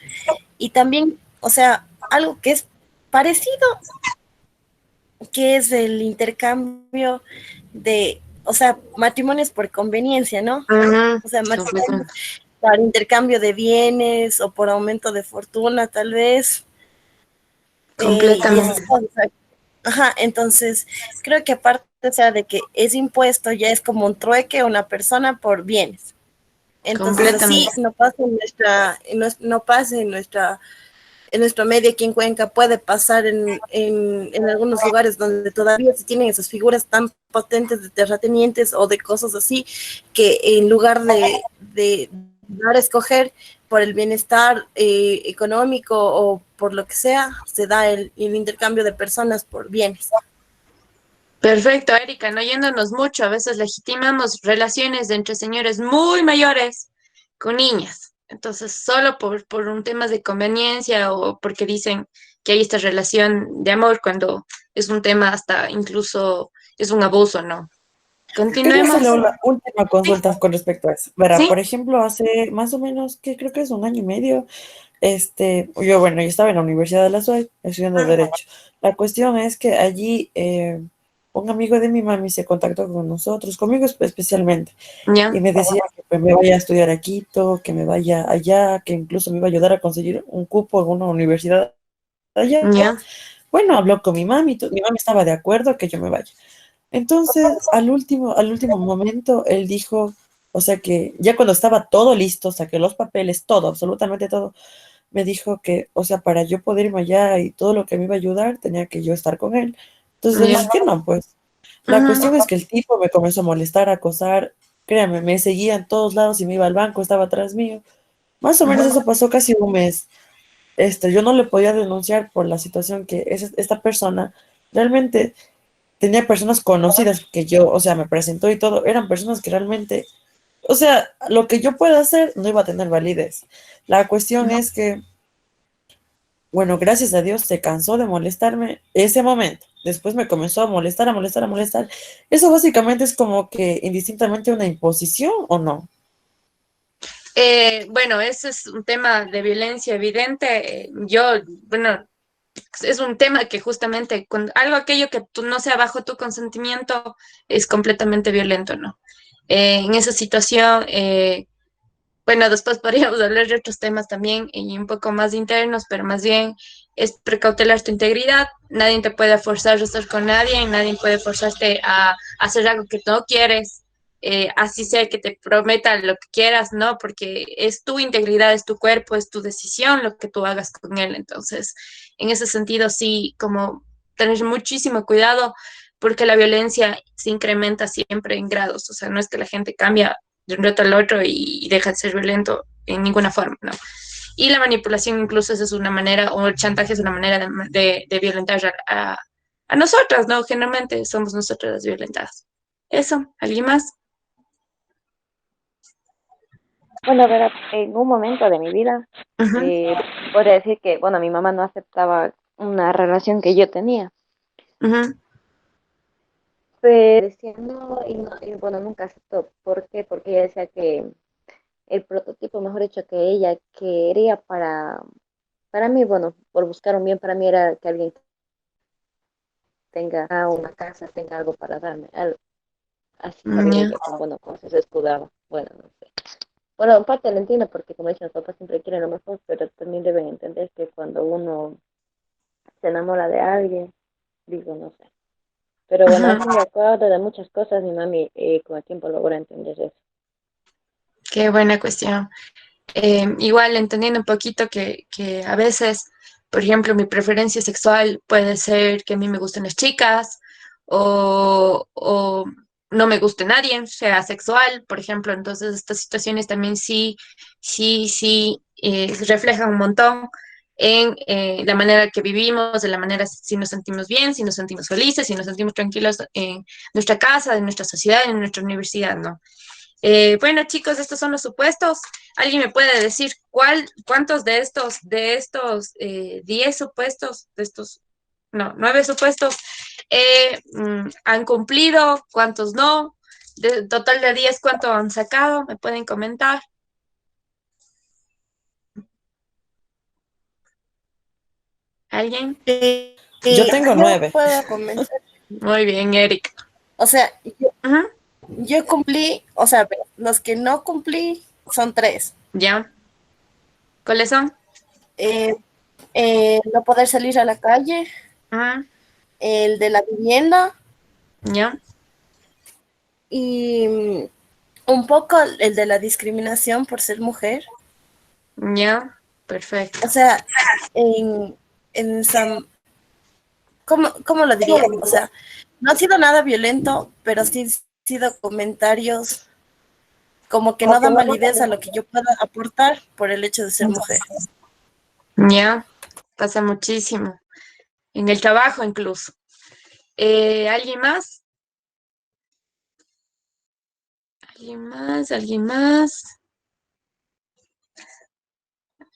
y también, o sea, algo que es parecido, que es el intercambio de, o sea, matrimonios por conveniencia, ¿no? Ajá, O sea, matrimonios para intercambio de bienes o por aumento de fortuna, tal vez. Y esas completamente. cosas. Ajá, entonces creo que aparte, o sea, de que es impuesto, ya es como un trueque a una persona por bienes. Entonces así Completamente. no pasa no pasa en nuestro medio aquí en Cuenca, puede pasar en algunos lugares donde todavía se tienen esas figuras tan potentes de terratenientes o de cosas así, que en lugar de dar a escoger por el bienestar económico o por lo que sea, se da el intercambio de personas por bienes. Perfecto, Erika, no yéndonos mucho, a veces legitimamos relaciones entre señores muy mayores con niñas. Entonces, solo por un tema de conveniencia o porque dicen que hay esta relación de amor cuando es un tema hasta incluso es un abuso, ¿no? Quería Continuemos. hacerle una última consulta con respecto a eso. Verá, Sí, por ejemplo, hace más o menos, que creo que es un año y medio, yo estaba en la Universidad de la SUAY estudiando Derecho. La cuestión es que allí un amigo de mi mami se contactó con nosotros, conmigo especialmente, ya, y me decía que pues, me vaya a estudiar a Quito, que me vaya allá, que incluso me iba a ayudar a conseguir un cupo en una universidad allá. ya, Bueno, habló con mi mami, mi mami estaba de acuerdo que yo me vaya. Entonces, al último momento, él dijo, o sea que ya cuando estaba todo listo, saqué los papeles, todo, absolutamente todo, me dijo que, o sea, para yo poder irme allá y todo lo que me iba a ayudar, tenía que yo estar con él. Entonces le dije ya. que no, pues. La Ujú. cuestión es que el tipo me comenzó a molestar, a acosar, créame, me seguía en todos lados y me iba al banco, estaba atrás mío. Más o menos eso pasó casi un mes. Yo no le podía denunciar por la situación que esta persona realmente tenía personas conocidas que yo, o sea, me presentó y todo, eran personas que realmente o sea, lo que yo pueda hacer no iba a tener validez. La cuestión es que, bueno, gracias a Dios se cansó de molestarme ese momento. Después me comenzó a molestar, a molestar, a molestar. Eso básicamente es como que indistintamente una imposición, ¿o no? Bueno, ese es un tema de violencia evidente. Bueno, es un tema que justamente con algo aquello que tú no sea bajo tu consentimiento es completamente violento, ¿no? En esa situación, bueno, después podríamos hablar de otros temas también y un poco más internos, pero más bien es precautelar tu integridad. Nadie te puede forzar a estar con nadie, nadie puede forzarte a hacer algo que no quieres, así sea que te prometa lo que quieras, ¿no? Porque es tu integridad, es tu cuerpo, es tu decisión lo que tú hagas con él. Entonces, en ese sentido, sí, como tener muchísimo cuidado porque la violencia se incrementa siempre en grados, o sea, no es que la gente cambia de un rato al otro y deja de ser violento en ninguna forma, ¿no? Y la manipulación incluso esa es una manera, o el chantaje es una manera de violentar a nosotras, ¿no? Generalmente somos nosotras las violentadas. Eso, ¿alguien más? Bueno, verá, en un momento de mi vida, Ujú, podría decir que, bueno, mi mamá no aceptaba una relación que yo tenía. ujú, Pero decía no, y bueno, nunca aceptó. ¿Por qué? Porque ella decía que el prototipo, mejor dicho, que ella quería para mí, bueno, por buscar un bien para mí era que alguien tenga una casa, tenga algo para darme, algo. Así también ya. ella, con, bueno, cosas se escudaba. Bueno, no sé. Bueno, en parte lo entiendo porque como dicen, los papás siempre quieren lo mejor, pero también deben entender que cuando uno se enamora de alguien, digo, no sé. Pero bueno, al Ujú. fin y al cabo de muchas cosas, mi mami con el tiempo logró entender eso. Qué buena cuestión. Igual entendiendo un poquito que a veces, por ejemplo, mi preferencia sexual puede ser que a mí me gusten las chicas o no me guste nadie, sea sexual, por ejemplo. Entonces, estas situaciones también sí, reflejan un montón en la manera que vivimos, de la manera si nos sentimos bien, si nos sentimos felices, si nos sentimos tranquilos en nuestra casa, en nuestra sociedad, en nuestra universidad, ¿no? Bueno, chicos, estos son los supuestos. ¿Alguien me puede decir cuántos de estos 10 supuestos, de estos, no, 9 supuestos, han cumplido? ¿Cuántos no? De total de 10, ¿cuánto han sacado? ¿Me pueden comentar? ¿Alguien? Yo tengo Yo 9. puedo comentar. Muy bien, Eric. O sea, Ajá, yo cumplí, o sea, ve, los que no cumplí son 3. ya. ¿Cuáles son? Eh, no poder salir a la calle, Ajá, el de la vivienda ya, y un poco el de la discriminación por ser mujer. ya. Perfecto. O sea, en San, ¿cómo lo diría? O sea, no ha sido nada violento, pero sí han sido comentarios como que no dan validez a lo que yo pueda aportar por el hecho de ser mujer. Ya, pasa muchísimo. En el trabajo incluso. ¿Alguien más? ¿Alguien más? ¿Alguien más?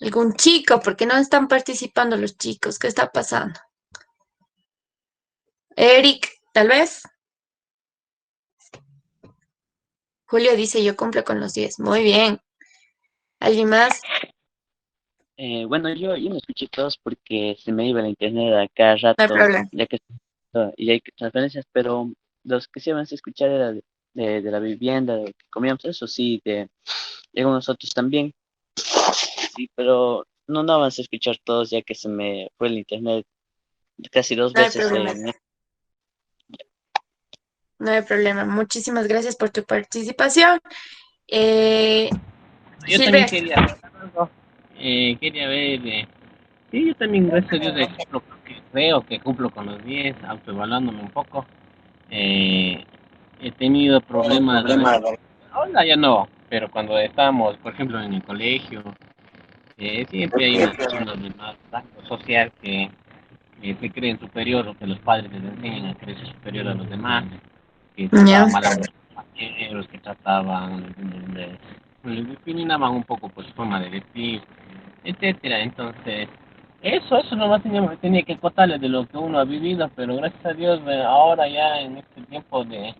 ¿Algún chico? ¿Por qué no están participando los chicos? ¿Qué está pasando? Eric, tal vez. Julio dice, yo cumplo con los 10. Muy bien. ¿Alguien más? Bueno, yo no escuché todos porque se me iba la internet a cada No hay rato, problema. ya que y hay transferencias, pero los que sí van a escuchar era de la vivienda, de que comíamos, eso sí, de algunos otros también, sí, pero no vamos a escuchar todos ya que se me fue el internet casi dos No hay veces problema. No hay problema. Muchísimas gracias por tu participación. Eh, Yo también Gilbert. quería ver, sí, yo también, gracias a Dios, creo que cumplo con los 10, autoevaluándome un poco. He tenido problemas a veces. Ahora ya no, pero cuando estábamos, por ejemplo, en el colegio, siempre hay unas personas de más rango social que se creen superior o que los padres les enseñan a creerse superior a los demás, que Ya. trataba mal a los demás. los que trataban, les discriminaban un poco por su forma de vestir, etcétera. Entonces, eso nomás tenía que contarles de lo que uno ha vivido, pero gracias a Dios, ahora ya en este tiempo de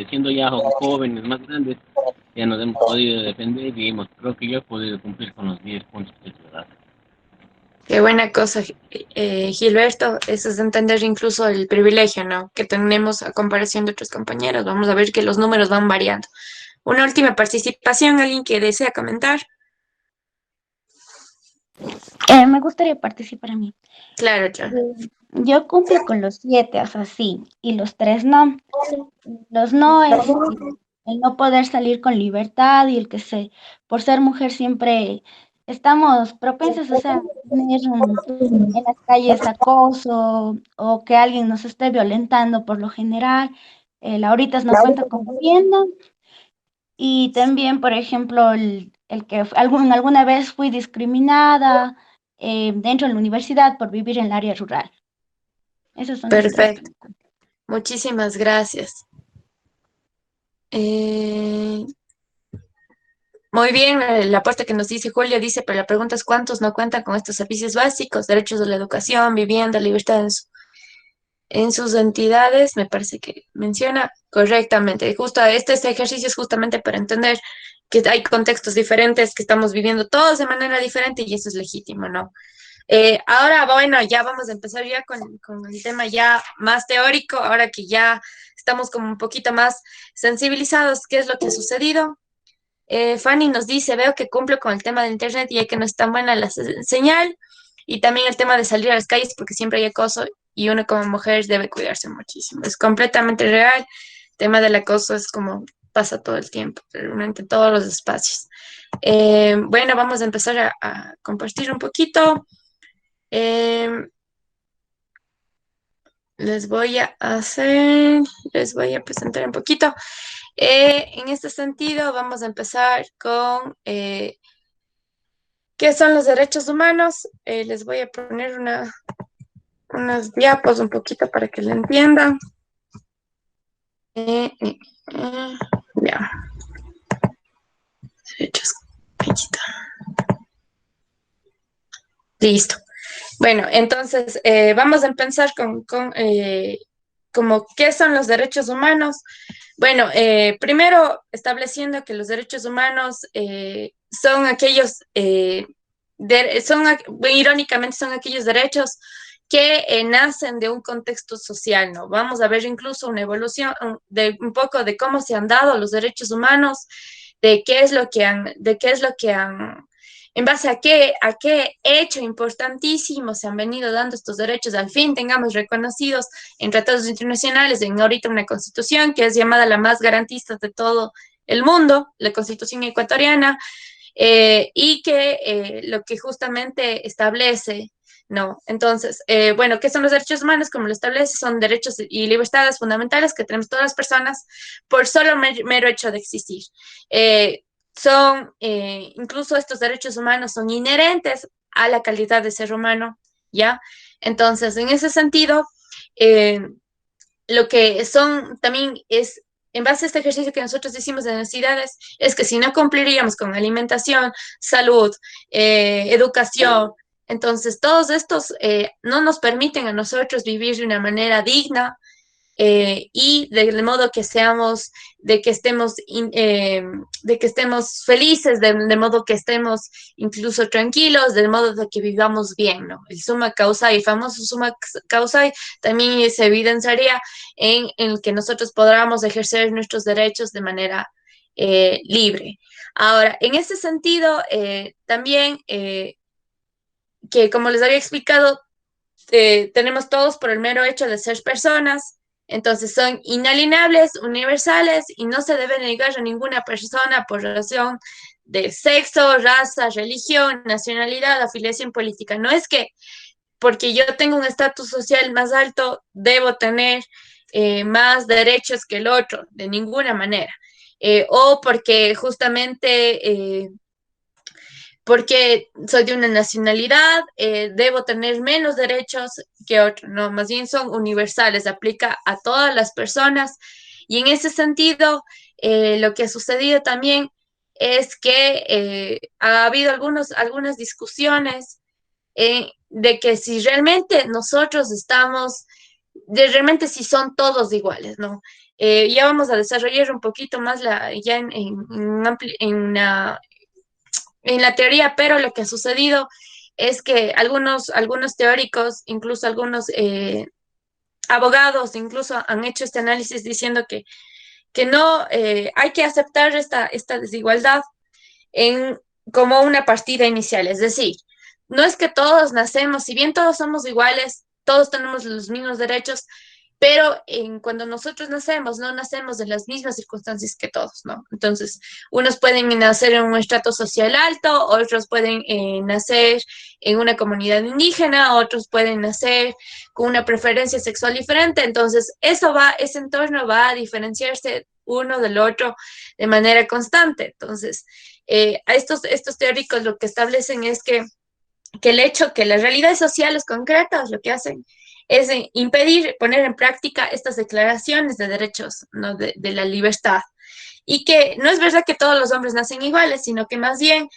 siendo ya jóvenes más grandes, ya nos hemos podido defender y creo que yo he podido cumplir con los 10 puntos que te das. Qué buena cosa, Gilberto. Eso es entender incluso el privilegio, ¿no? Que tenemos a comparación de otros compañeros. Vamos a ver que los números van variando. Una última participación, alguien que desea comentar. Me gustaría participar a mí. Claro, John. Yo cumplo con los 7, o sea, sí, y los 3 no. Los no es el no poder salir con libertad y el que por ser mujer siempre estamos propensas, o sea, tener en las calles acoso o que alguien nos esté violentando por lo general. Ahorita no cuenta con vivienda. Y también, por ejemplo, el que alguna vez fui discriminada dentro de la universidad por vivir en el área rural. Esos son los tres. Perfecto. Muchísimas gracias. Muy bien, el aporte que nos dice Julia dice, pero la pregunta es ¿cuántos no cuentan con estos servicios básicos, derechos de la educación, vivienda, libertad en sus entidades? Me parece que menciona correctamente. Justo este ejercicio es justamente para entender que hay contextos diferentes, que estamos viviendo todos de manera diferente y eso es legítimo, ¿no? Ahora, bueno, ya vamos a empezar ya con el tema ya más teórico, ahora que ya estamos como un poquito más sensibilizados, ¿qué es lo que ha sucedido? Fanny nos dice, veo que cumplo con el tema de internet y que no es tan buena la señal y también el tema de salir a las calles porque siempre hay acoso y uno como mujer debe cuidarse muchísimo. Es completamente real. El tema del acoso es como pasa todo el tiempo, realmente en todos los espacios. Bueno, vamos a empezar a compartir un poquito. Les voy a presentar un poquito. En este sentido, vamos a empezar con ¿qué son los derechos humanos? Les voy a poner unas diapos un poquito para que lo entiendan. Ya. Derechos. Aquí está. Listo. Bueno, entonces vamos a empezar con como qué son los derechos humanos. Bueno, primero estableciendo que los derechos humanos son aquellos, irónicamente son aquellos derechos que nacen de un contexto social, ¿no? Vamos a ver incluso una evolución de un poco de cómo se han dado los derechos humanos, de qué es lo que han en base a qué hecho importantísimo se han venido dando estos derechos, al fin tengamos reconocidos en tratados internacionales, en ahorita una constitución que es llamada la más garantista de todo el mundo, la constitución ecuatoriana, y que lo que justamente establece, ¿no? Entonces, bueno, ¿qué son los derechos humanos? Como lo establece, son derechos y libertades fundamentales que tenemos todas las personas por solo mero hecho de existir. Incluso estos derechos humanos son inherentes a la calidad de ser humano, ¿ya? Entonces, en ese sentido, lo que son también es, en base a este ejercicio que nosotros hicimos de necesidades, es que si no cumpliríamos con alimentación, salud, educación, entonces todos estos no nos permiten a nosotros vivir de una manera digna, y de modo que seamos, de que estemos felices, de modo que estemos incluso tranquilos, de modo de que vivamos bien, ¿no? El summa causa, el famoso summa causa, también se evidenciaría en el que nosotros podamos ejercer nuestros derechos de manera libre. Ahora, en ese sentido, también, que como les había explicado, tenemos todos por el mero hecho de ser personas, entonces son inalienables, universales y no se debe negar a ninguna persona por razón de sexo, raza, religión, nacionalidad, afiliación política. No es que porque yo tengo un estatus social más alto, debo tener más derechos que el otro, de ninguna manera. O porque justamente porque soy de una nacionalidad, debo tener menos derechos que otro, no, más bien son universales, aplica a todas las personas Y en ese sentido, lo que ha sucedido también es que ha habido algunas discusiones de que si realmente nosotros estamos, de realmente si son todos iguales, ¿no? Ya vamos a desarrollar un poquito más ya en la teoría, pero lo que ha sucedido es que algunos teóricos, incluso algunos abogados, incluso han hecho este análisis diciendo que no hay que aceptar esta desigualdad en, como una partida inicial. Es decir, no es que todos nacemos, si bien todos somos iguales, todos tenemos los mismos derechos, pero cuando nosotros nacemos, no nacemos en las mismas circunstancias que todos, ¿no? Entonces, unos pueden nacer en un estrato social alto, otros pueden nacer en una comunidad indígena, otros pueden nacer con una preferencia sexual diferente. Entonces, ese entorno va a diferenciarse uno del otro de manera constante. Entonces, a estos teóricos lo que establecen es que el hecho que las realidades sociales concretas lo que hacen es impedir poner en práctica estas declaraciones de derechos, ¿no? de la libertad. Y que no es verdad que todos los hombres nacen iguales, sino que más bien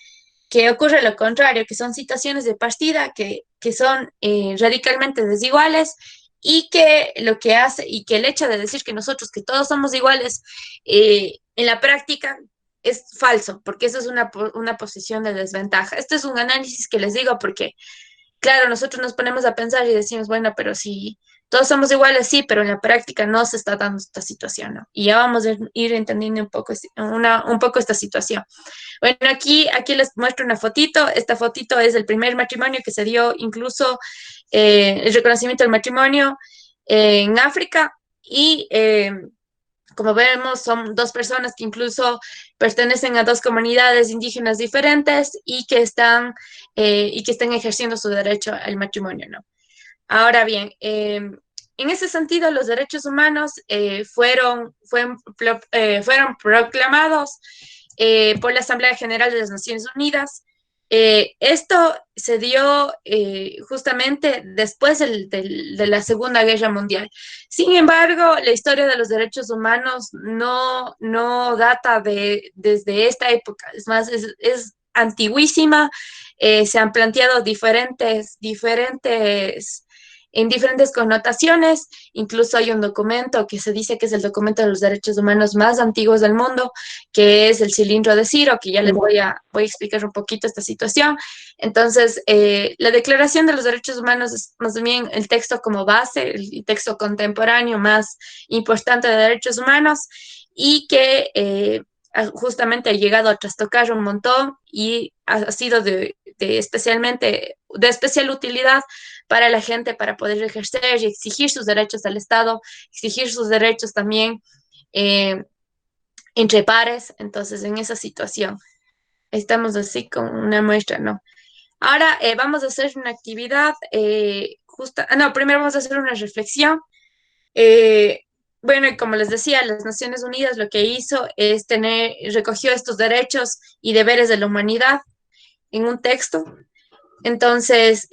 que ocurre lo contrario, que son situaciones de partida que son radicalmente desiguales y que lo que hace, y que el hecho de decir que nosotros, que todos somos iguales, en la práctica es falso, porque eso es una posición de desventaja. Este es un análisis que les digo porque claro, nosotros nos ponemos a pensar y decimos, bueno, pero si todos somos iguales, sí, pero en la práctica no se está dando esta situación, ¿no? Y ya vamos a ir entendiendo un poco esta situación. Bueno, aquí les muestro una fotito. Esta fotito es el primer matrimonio que se dio, incluso el reconocimiento del matrimonio en África. Y como vemos, son dos personas que incluso pertenecen a dos comunidades indígenas diferentes y que están ejerciendo su derecho al matrimonio, ¿no? Ahora bien, en ese sentido, los derechos humanos fueron proclamados por la Asamblea General de las Naciones Unidas. Esto se dio justamente después de la Segunda Guerra Mundial. Sin embargo, la historia de los derechos humanos no data desde esta época. Es más, es antiguísima. Se han planteado en diferentes connotaciones. Incluso hay un documento que se dice que es el documento de los derechos humanos más antiguos del mundo, que es el Cilindro de Ciro, que ya les voy a explicar un poquito esta situación. Entonces, la Declaración de los Derechos Humanos es más bien el texto como base, el texto contemporáneo más importante de derechos humanos y que justamente ha llegado a trastocar un montón y ha sido de especial utilidad para la gente para poder ejercer y exigir sus derechos al Estado, exigir sus derechos también entre pares. Entonces, en esa situación, estamos así con una muestra, ¿no? Ahora vamos a hacer una actividad primero vamos a hacer una reflexión. Eh, bueno, y como les decía, las Naciones Unidas lo que hizo es recogió estos derechos y deberes de la humanidad en un texto. Entonces,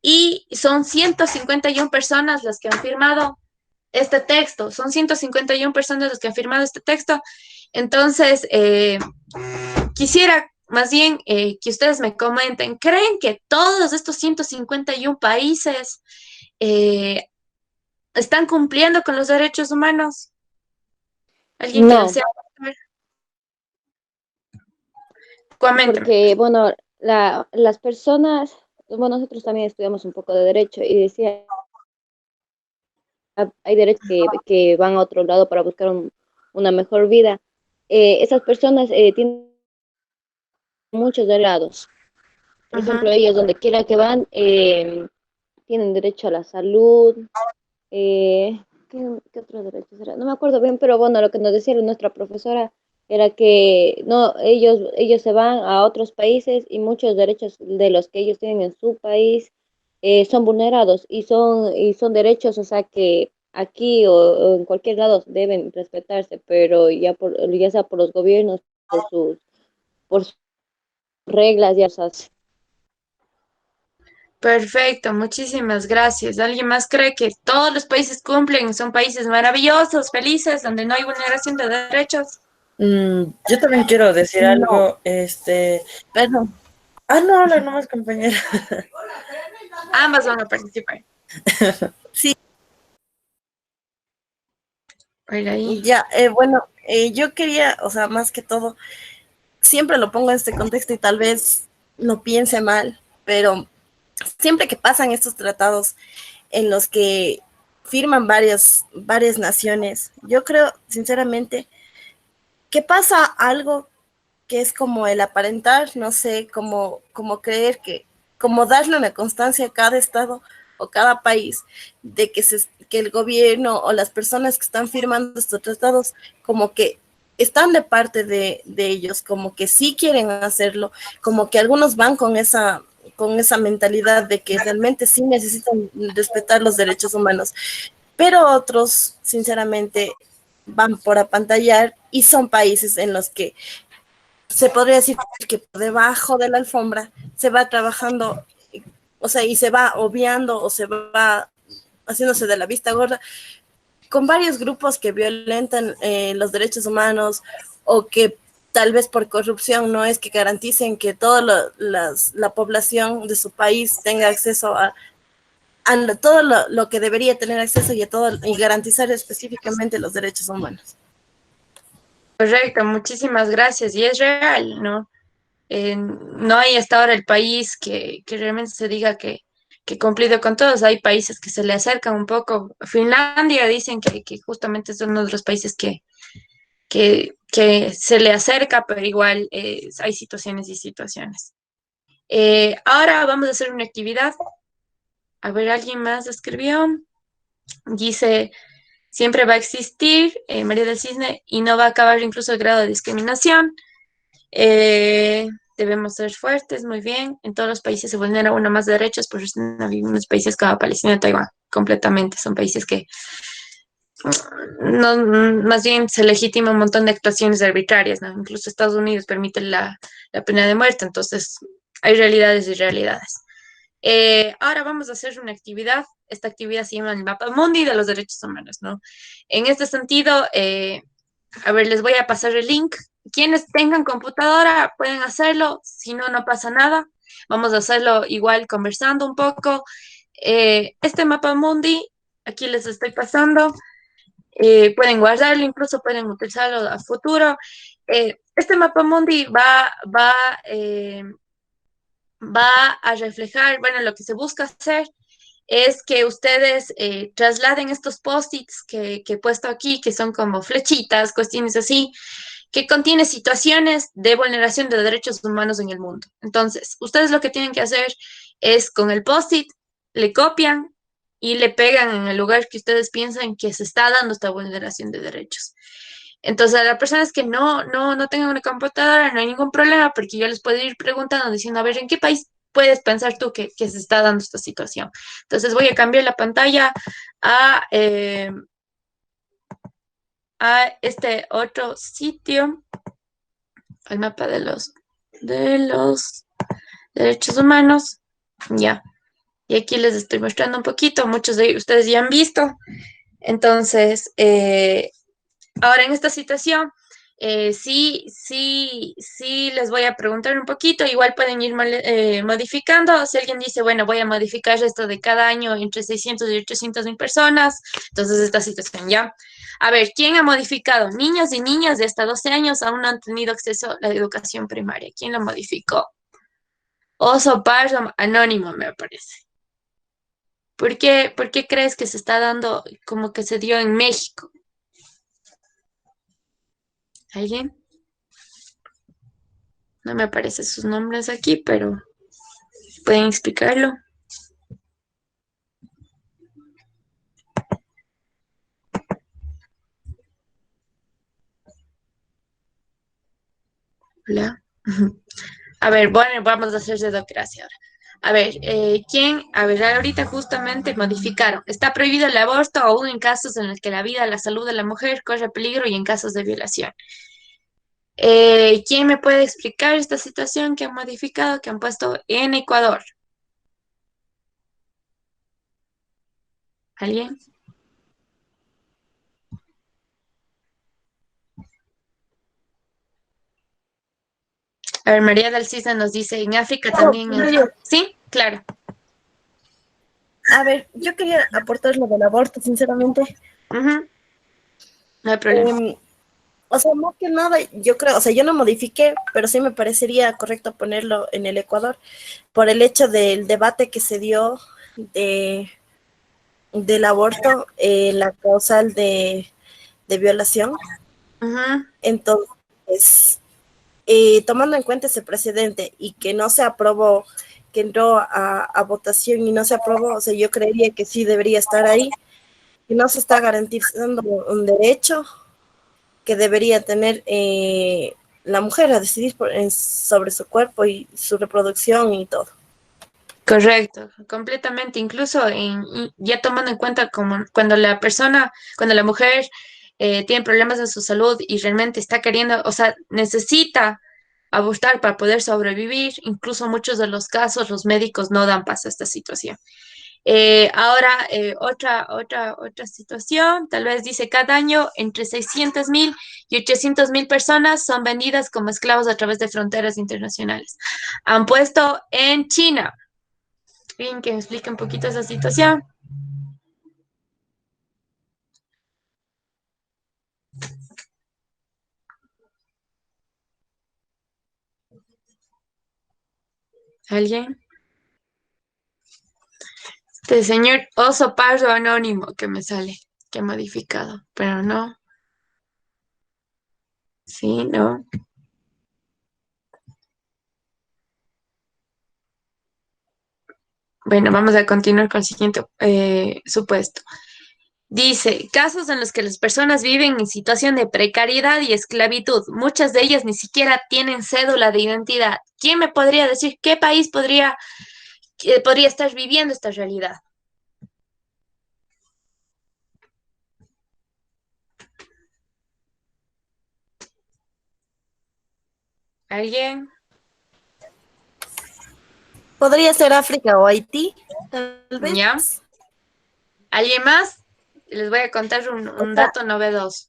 y son 151 personas las que han firmado este texto, son 151 personas las que han firmado este texto. Entonces, quisiera más bien que ustedes me comenten, ¿creen que todos estos 151 países están cumpliendo con los derechos humanos? ¿Alguien que No, desea? Coméntame. porque, bueno, las personas, bueno, nosotros también estudiamos un poco de derecho y decía, hay derechos que van a otro lado para buscar una mejor vida. Esas personas tienen muchos derechos. Por ejemplo, ellos donde quiera que van, tienen derecho a la salud. ¿Qué otros derechos era? No me acuerdo bien, pero bueno, lo que nos decía nuestra profesora era que no, ellos se van a otros países y muchos derechos de los que ellos tienen en su país son vulnerados y son derechos, o sea, que aquí o en cualquier lado deben respetarse, pero ya sea por los gobiernos, por sus reglas, ya sabes. Perfecto, muchísimas gracias. ¿Alguien más cree que todos los países cumplen? Son países maravillosos, felices, donde no hay vulneración de derechos. Yo también quiero decir No, algo, perdón. no, habla nomás, compañera. Ambas van a participar. Sí, Oiga ahí. ya, bueno, yo quería, o sea, más que todo, siempre lo pongo en este contexto y tal vez lo piense mal, pero siempre que pasan estos tratados en los que firman varias naciones, yo creo, sinceramente, que pasa algo que es como el aparentar, no sé, como creer que, como darle una constancia a cada estado o cada país de que el gobierno o las personas que están firmando estos tratados como que están de parte de ellos, como que sí quieren hacerlo, como que algunos van con esa mentalidad de que realmente sí necesitan respetar los derechos humanos, pero otros, sinceramente, van por apantallar y son países en los que se podría decir que por debajo de la alfombra se va trabajando, o sea, y se va obviando o se va haciéndose de la vista gorda con varios grupos que violentan los derechos humanos o que tal vez por corrupción no es que garanticen que toda la población de su país tenga acceso a todo lo que debería tener acceso y a todo y garantizar específicamente los derechos humanos. Correcto, muchísimas gracias. Y es real, ¿no? No hay hasta ahora el país que realmente se diga que cumplido con todos. Hay países que se le acercan un poco. Finlandia dicen que justamente son uno de los países que se le acerca, pero igual hay situaciones y situaciones. Ahora vamos a hacer una actividad. A ver, ¿alguien más escribió? Dice, siempre va a existir, María del Cisne, y no va a acabar incluso el grado de discriminación. Debemos ser fuertes, muy bien. En todos los países se vulnera uno más derechos, por eso en algunos países como Palestina y Taiwán, completamente. Son países que no, más bien se legitima un montón de actuaciones arbitrarias, ¿no? Incluso Estados Unidos permite la pena de muerte, entonces hay realidades y realidades. Ahora vamos a hacer una actividad. Esta actividad se llama el Mapa Mundi de los Derechos Humanos, ¿no? En este sentido, a ver, les voy a pasar el link. Quienes tengan computadora pueden hacerlo, si no, no pasa nada. Vamos a hacerlo igual conversando un poco. Este Mapa Mundi, aquí les estoy pasando. Pueden guardarlo, incluso pueden utilizarlo a futuro. Este Mapa Mundi va a reflejar, bueno, lo que se busca hacer es que ustedes trasladen estos post-its que he puesto aquí, que son como flechitas, cuestiones así, que contiene situaciones de vulneración de derechos humanos en el mundo. Entonces, ustedes lo que tienen que hacer es con el post-it, le copian y le pegan en el lugar que ustedes piensan que se está dando esta vulneración de derechos. Entonces, a las personas que no tengan una computadora, no hay ningún problema, porque yo les puedo ir preguntando, diciendo, a ver, ¿en qué país puedes pensar tú que se está dando esta situación? Entonces, voy a cambiar la pantalla a, eh, a este otro sitio, al mapa de los derechos humanos. Ya. Y aquí les estoy mostrando un poquito, muchos de ustedes ya han visto. Entonces, ahora en esta situación, sí les voy a preguntar un poquito, igual pueden ir modificando. Si alguien dice, bueno, voy a modificar esto de cada año entre 600 y 800 mil personas, entonces esta situación ya. A ver, ¿quién ha modificado? Niños y niñas de hasta 12 años aún no han tenido acceso a la educación primaria. ¿Quién lo modificó? Oso Pardo Anónimo, me parece. ¿Por qué crees que se está dando como que se dio en México? ¿Alguien? No me aparecen sus nombres aquí, pero pueden explicarlo. Hola. A ver, bueno, vamos a hacer dedocracia ahora. A ver, ¿quién? A ver, ahorita justamente modificaron. Está prohibido el aborto aún en casos en los que la vida, la salud de la mujer corre peligro y en casos de violación. ¿Quién me puede explicar esta situación que han modificado, que han puesto en Ecuador? ¿Alguien? A ver, María del Cisne nos dice, en África también... Sí, claro. A ver, yo quería aportar lo del aborto, sinceramente. Ujú. No hay problema. O sea, más que nada, yo creo, o sea, yo no modifiqué, pero sí me parecería correcto ponerlo en el Ecuador por el hecho del debate que se dio de, del aborto, la causal de violación. Ujú. Entonces, tomando en cuenta ese precedente y que no se aprobó, que entró a votación y no se aprobó, o sea, yo creería que sí debería estar ahí y no se está garantizando un derecho que debería tener la mujer a decidir sobre su cuerpo y su reproducción y todo. Correcto, completamente. Incluso ya tomando en cuenta como cuando la persona, cuando la mujer tiene problemas de su salud y realmente está queriendo, o sea, necesita abortar para poder sobrevivir, incluso muchos de los casos los médicos no dan paso a esta situación. Ahora, otra situación, tal vez dice, cada año entre 600.000 y 800.000 personas son vendidas como esclavos a través de fronteras internacionales. Han puesto en China. Bien, que me explique un poquito esa situación. ¿Alguien? Este señor Oso Pardo Anónimo que me sale, que he modificado, pero no. Sí, no. Bueno, vamos a continuar con el siguiente supuesto. Dice, casos en los que las personas viven en situación de precariedad y esclavitud. Muchas de ellas ni siquiera tienen cédula de identidad. ¿Quién me podría decir qué país podría estar viviendo esta realidad? ¿Alguien? Podría ser África o Haití, tal vez. ¿Ya? ¿Alguien más? Les voy a contar O un sea, dato novedoso.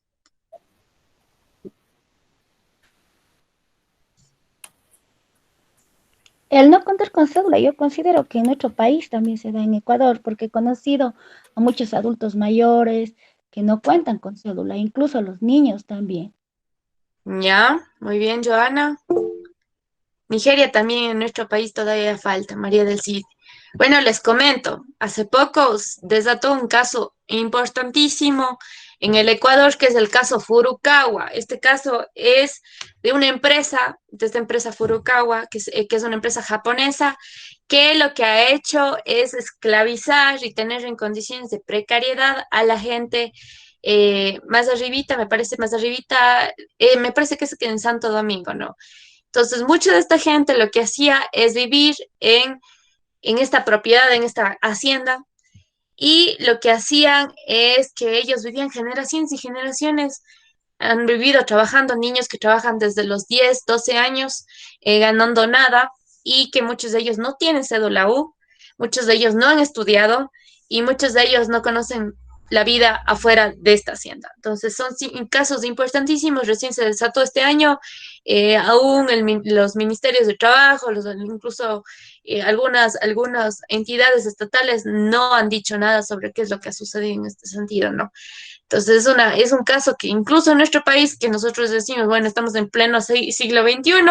El no contar con cédula, yo considero que en nuestro país también se da en Ecuador, porque he conocido a muchos adultos mayores que no cuentan con cédula, incluso los niños también. Ya, muy bien, Joana. Nigeria también en nuestro país todavía falta, María del Cid. Bueno, les comento, hace poco desató un caso importantísimo en el Ecuador, que es el caso Furukawa. Este caso es de una empresa, de esta empresa Furukawa, que es una empresa japonesa, que lo que ha hecho es esclavizar y tener en condiciones de precariedad a la gente más arribita, me parece más arribita, me parece que es en Santo Domingo, ¿no? Entonces, mucha de esta gente lo que hacía es vivir en esta propiedad, en esta hacienda, y lo que hacían es que ellos vivían generaciones y generaciones, han vivido trabajando, niños que trabajan desde los 10, 12 años, ganando nada, y que muchos de ellos no tienen cédula U, muchos de ellos no han estudiado, y muchos de ellos no conocen la vida afuera de esta hacienda. Entonces, son casos importantísimos, recién se desató este año, aún los ministerios de trabajo, incluso algunas entidades estatales no han dicho nada sobre qué es lo que ha sucedido en este sentido, ¿no? Entonces es un caso que incluso en nuestro país, que nosotros decimos, bueno, estamos en pleno siglo XXI,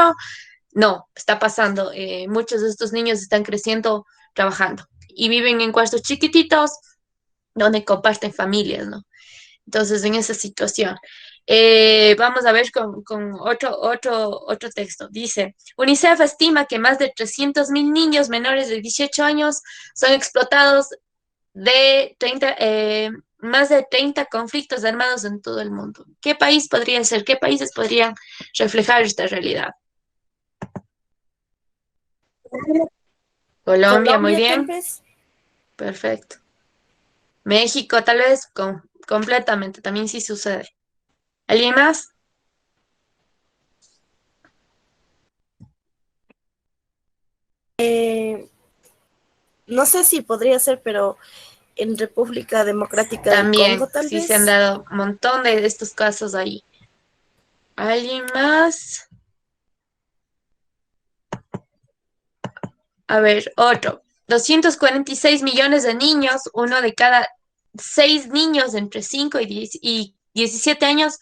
no, está pasando. Muchos de estos niños están creciendo trabajando y viven en cuartos chiquititos donde comparten familias, ¿no? Entonces, en esa situación. Vamos a ver con otro texto. Dice, UNICEF estima que más de 300.000 niños menores de 18 años son explotados de más de 30 conflictos armados en todo el mundo. ¿Qué país podría ser? ¿Qué países podrían reflejar esta realidad? Colombia, muy Colombia, tal bien. vez. Perfecto. México, tal vez, completamente, también sí sucede. ¿Alguien más? No sé si podría ser, pero en República Democrática del También, Congo, tal sí vez. se han dado un montón de estos casos ahí. ¿Alguien más? A ver, otro. 246 millones de niños, uno de cada 6 niños entre 5 y 17 años,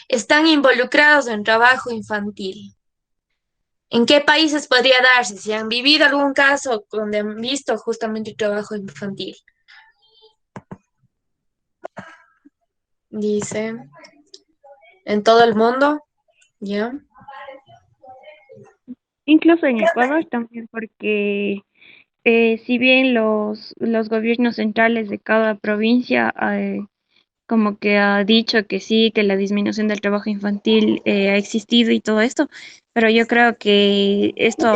están involucrados en trabajo infantil. ¿En qué países podría darse? Si han vivido algún caso donde han visto justamente trabajo infantil. Dice, en todo el mundo, ¿ya? Incluso en Ecuador también, porque si bien los gobiernos centrales de cada provincia como que ha dicho que sí, que la disminución del trabajo infantil ha existido y todo esto, pero yo creo que esto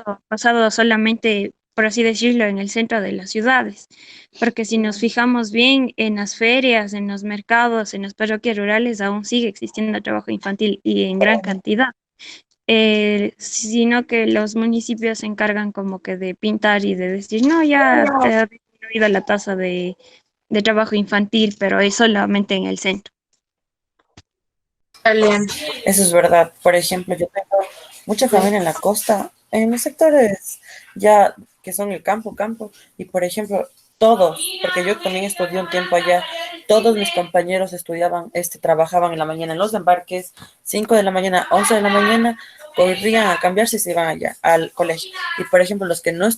ha pasado solamente, por así decirlo, en el centro de las ciudades, porque si nos fijamos bien en las ferias, en los mercados, en las parroquias rurales, aún sigue existiendo trabajo infantil y en gran cantidad. Sino que los municipios se encargan como que de pintar y de decir, no, ya te ha disminuido la tasa de trabajo infantil, pero es solamente en el centro. Bien. Eso es verdad. Por ejemplo, yo tengo mucha familia en la costa, en los sectores ya que son el campo, y por ejemplo, todos, porque yo también estudié un tiempo allá, todos mis compañeros estudiaban, trabajaban en la mañana en los embarques, 5 de la mañana, 11 de la mañana, corrían a cambiarse y se iban allá al colegio. Y por ejemplo, los que no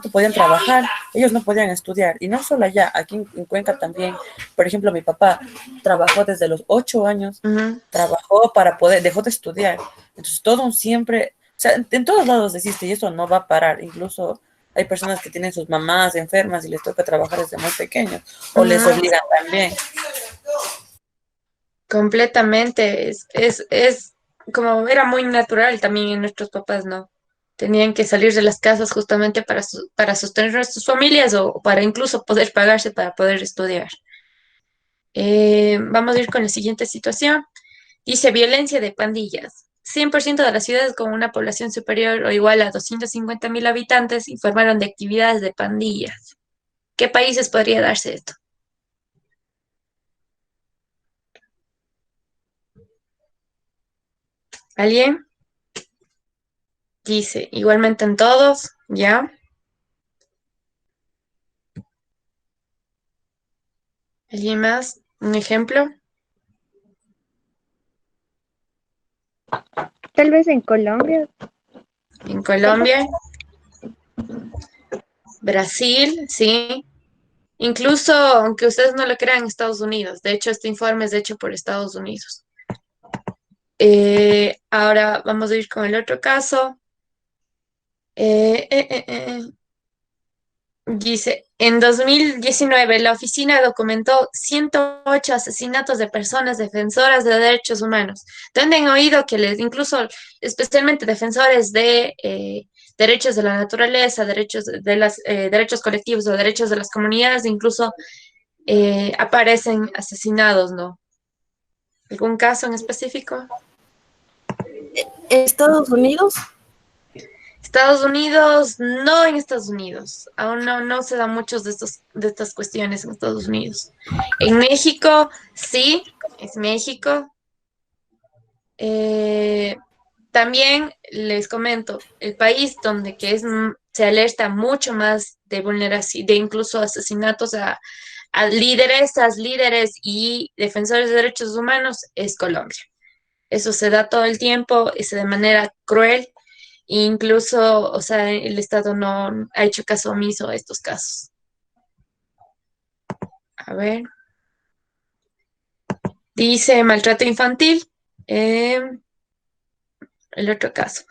te podían trabajar, ellos no podían estudiar. Y no solo allá, aquí en Cuenca también. Por ejemplo, mi papá trabajó desde los 8 años, trabajó para poder, dejó de estudiar. Entonces, todo siempre, o sea, en todos lados existe y eso no va a parar. Incluso hay personas que tienen sus mamás enfermas y les toca trabajar desde muy pequeños o les obligan también. Completamente. Es como era muy natural también en nuestros papás, ¿no? Tenían que salir de las casas justamente para sostener a sus familias o para incluso poder pagarse para poder estudiar. Vamos a ir con la siguiente situación. Dice violencia de pandillas. 100% de las ciudades con una población superior o igual a 250.000 habitantes informaron de actividades de pandillas. ¿Qué países podría darse esto? ¿Alguien? Dice, igualmente en todos, ¿ya? ¿Alguien más? ¿Un ejemplo? Tal vez en Colombia. En Colombia, Brasil, sí. Incluso, aunque ustedes no lo crean, Estados Unidos. De hecho, este informe es hecho por Estados Unidos. Ahora vamos a ir con el otro caso. Dice, en 2019 la oficina documentó 108 asesinatos de personas defensoras de derechos humanos. ¿Dónde han oído que incluso especialmente defensores de derechos de la naturaleza, derechos colectivos o derechos de las comunidades, incluso aparecen asesinados, ¿no? ¿Algún caso en específico? Estados Unidos. Estados Unidos, no en Estados Unidos. Aún no se dan muchos de estas cuestiones en Estados Unidos. En México, sí, es México. También les comento, el país donde se alerta mucho más de vulneración, de incluso asesinatos a líderes y defensores de derechos humanos es Colombia. Eso se da todo el tiempo, y de manera cruel. Incluso, o sea, el Estado no ha hecho caso omiso a estos casos. A ver. Dice maltrato infantil. El otro caso.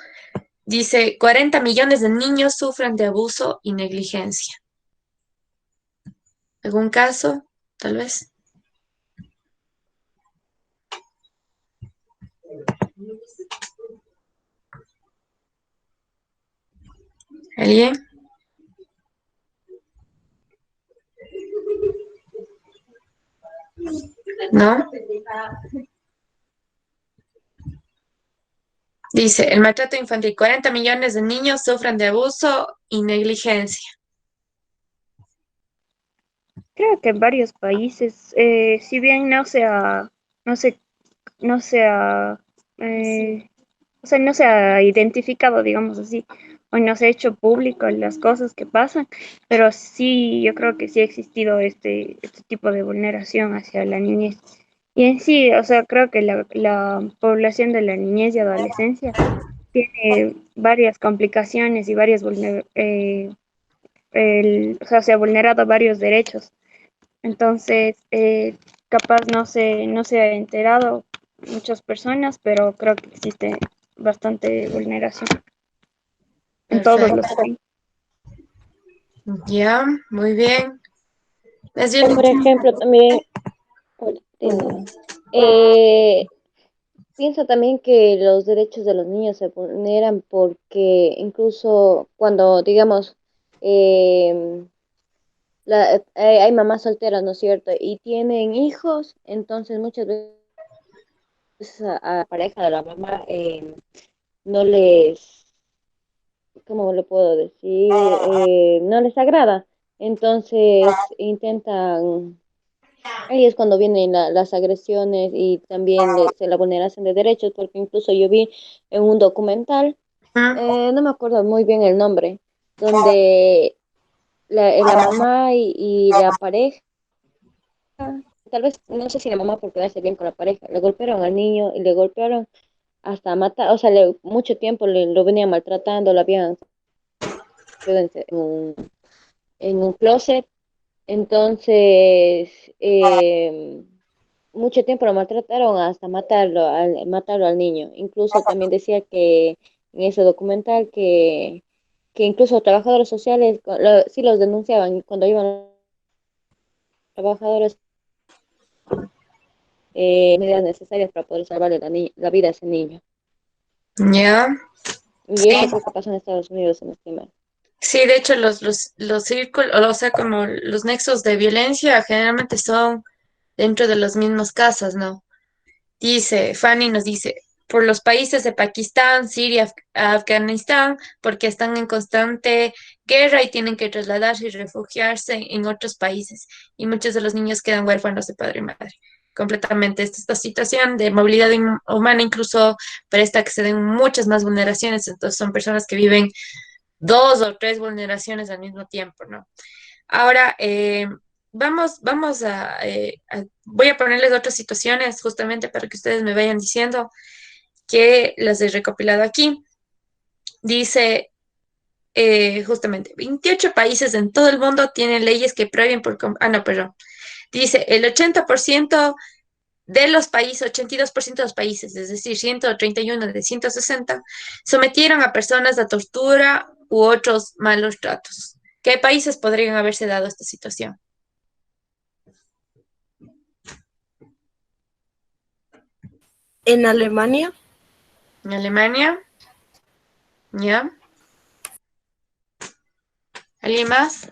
Dice 40 millones de niños sufren de abuso y negligencia. ¿Algún caso? Tal vez. ¿Alguien? ¿No? Dice, el maltrato infantil, 40 millones de niños sufren de abuso y negligencia. creo que en varios países, si bien no se, no se ha, o sea, no se ha identificado, digamos así, o no se ha hecho público las cosas que pasan, pero sí, yo creo que sí ha existido este tipo de vulneración hacia la niñez. Y en sí, o sea, creo que la población de la niñez y adolescencia tiene varias complicaciones y o sea, se ha vulnerado varios derechos. Entonces, capaz no se ha enterado muchas personas, pero creo que existe bastante vulneración en todos los Perfecto. países. Ya, muy bien. Es O bien. por ejemplo, también, hola, Tina. Eh, pienso también que los derechos de los niños se vulneran porque incluso cuando, digamos, em, hay mamás solteras, ¿no es cierto? Y tienen hijos, entonces muchas veces a la pareja de la mamá no les, ¿cómo lo puedo decir? No les agrada. Entonces intentan, ahí es cuando vienen las agresiones y también la vulneración de derechos, porque incluso yo vi en un documental, no me acuerdo muy bien el nombre, donde la mamá y la pareja, tal vez, no sé si la mamá por quedarse bien con la pareja, le golpearon al niño y le golpearon hasta matar, o sea, mucho tiempo lo venían maltratando, lo habían en un closet, entonces mucho tiempo lo maltrataron hasta matarlo al niño. Incluso también decía que en ese documental que incluso trabajadores sociales sí los denunciaban cuando iban trabajadores medidas necesarias para poder salvarle la vida a ese niño. Ya. Y eso creo que pasó en Estados Unidos, en este mal. Sí, de hecho, los círculos, o sea, como los nexos de violencia generalmente son dentro de las mismas casas, ¿no? Dice, Fanny nos dice, por los países de Pakistán, Siria, Afganistán, porque están en constante guerra y tienen que trasladarse y refugiarse en otros países. Y muchos de los niños quedan huérfanos de padre y madre. Completamente. Esta situación de movilidad humana incluso presta que se den muchas más vulneraciones. Entonces son personas que viven dos o tres vulneraciones al mismo tiempo, ¿no? Ahora, voy a ponerles otras situaciones justamente para que ustedes me vayan diciendo que las he recopilado aquí. Dice, justamente, 28 países en todo el mundo tienen leyes que prohíben no, perdón. Dice, el 80% de los países, 82% de los países, es decir, 131 de 160, sometieron a personas a tortura u otros malos tratos. ¿Qué países podrían haberse dado esta situación? En Alemania, En Alemania, ¿ya? ¿Alguien más?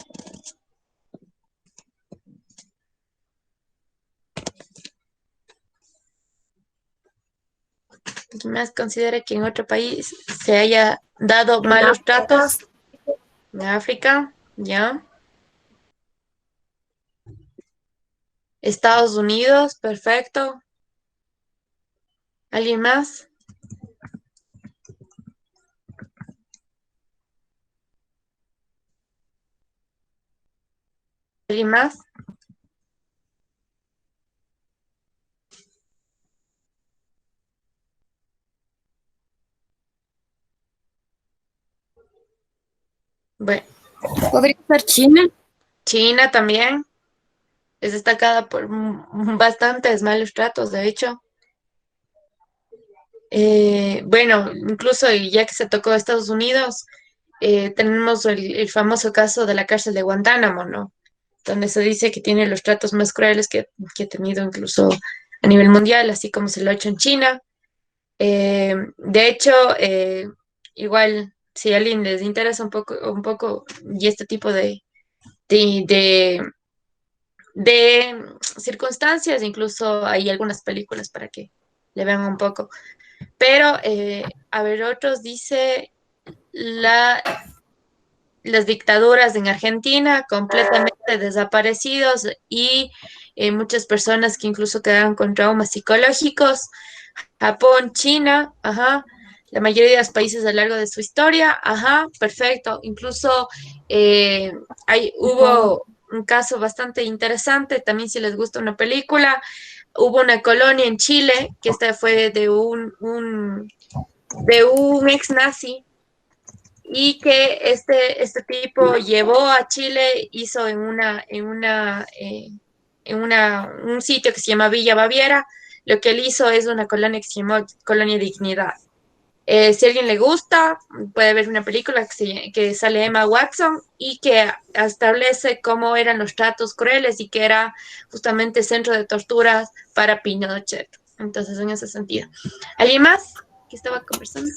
¿Alguien más considera que en otro país se haya dado en malos África, tratos? En África, ¿ya? Estados Unidos, perfecto. ¿Alguien más? ¿Alguien más? Bueno, podría ser China. China también es destacada por bastantes malos tratos, de hecho. Bueno, incluso y ya que se tocó a Estados Unidos, tenemos el famoso caso de la cárcel de Guantánamo, ¿no? Donde se dice que tiene los tratos más crueles que ha tenido incluso a nivel mundial, así como se lo ha hecho en China. De hecho, igual, si a alguien les interesa un poco y este tipo de, de, de circunstancias, incluso hay algunas películas para que le vean un poco. Pero, a ver, otros dice las dictaduras en Argentina completamente de desaparecidos y muchas personas que incluso quedaron con traumas psicológicos. Japón, China, ajá, la mayoría de los países a lo largo de su historia, ajá, perfecto. Incluso hubo un caso bastante interesante, también si les gusta una película, hubo una colonia en Chile, que esta fue de un ex nazi, y que este tipo llevó a Chile, hizo un sitio que se llama Villa Baviera. Lo que él hizo es una colonia que se llamó Colonia Dignidad. Si a alguien le gusta, puede ver una película que sale Emma Watson y que establece cómo eran los tratos crueles y que era justamente centro de torturas para Pinochet. Entonces, en ese sentido. ¿Alguien más que estaba conversando?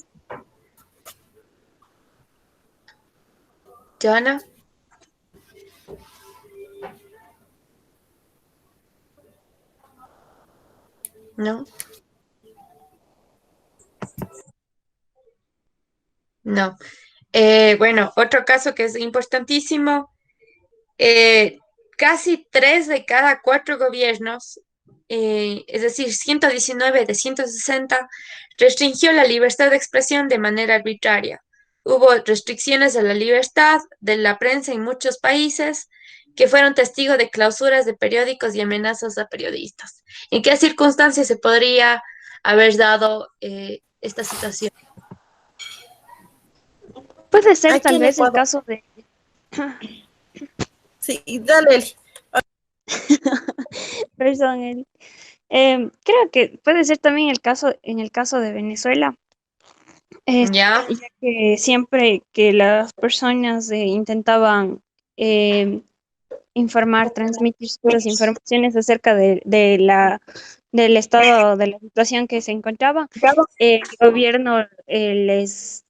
Joana. ¿No? No. Bueno, otro caso que es importantísimo, casi 3 de cada 4 gobiernos, es decir, 119 de 160, restringió la libertad de expresión de manera arbitraria. Hubo restricciones a la libertad de la prensa en muchos países que fueron testigos de clausuras de periódicos y amenazas a periodistas. ¿En qué circunstancias se podría haber dado esta situación? Puede ser Aquí tal en vez el Ecuador. caso de... Sí, dale, Eli. Perdón, Eli. Creo que puede ser también en el caso de Venezuela, ¿Ya? ya que siempre que las personas intentaban eh, informar, transmitir ciertas informaciones acerca del estado de la situación que se encontraba, el gobierno les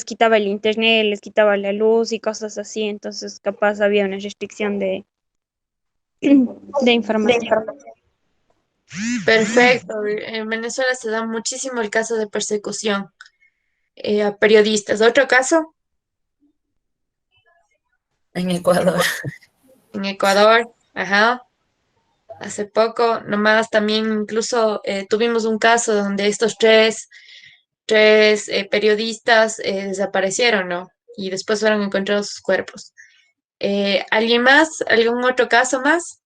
quitaba el internet, les quitaba la luz y cosas así, entonces capaz había una restricción de información. Perfecto. En Venezuela se da muchísimo el caso de persecución a periodistas. ¿Otro caso? En Ecuador. En Ecuador, ajá. Hace poco, nomás también incluso tuvimos un caso donde estos tres periodistas desaparecieron, ¿no? Y después fueron encontrados sus cuerpos. ¿Alguien más? ¿Algún otro caso más?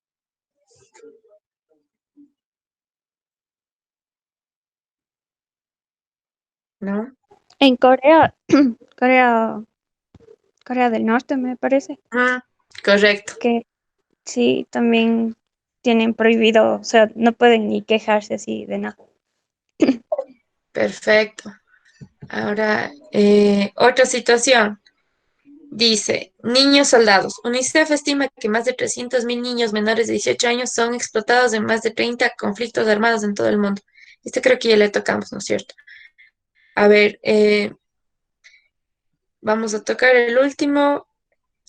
¿No? En Corea, Corea, Corea del Norte, me parece, Ah, correcto. que sí, también tienen prohibido, o sea, no pueden ni quejarse así de nada. Perfecto. Ahora, otra situación. Dice, niños soldados. UNICEF estima que más de 300.000 niños menores de 18 años son explotados en más de 30 conflictos armados en todo el mundo. Este creo que ya le tocamos, ¿no es cierto? A ver, vamos a tocar el último.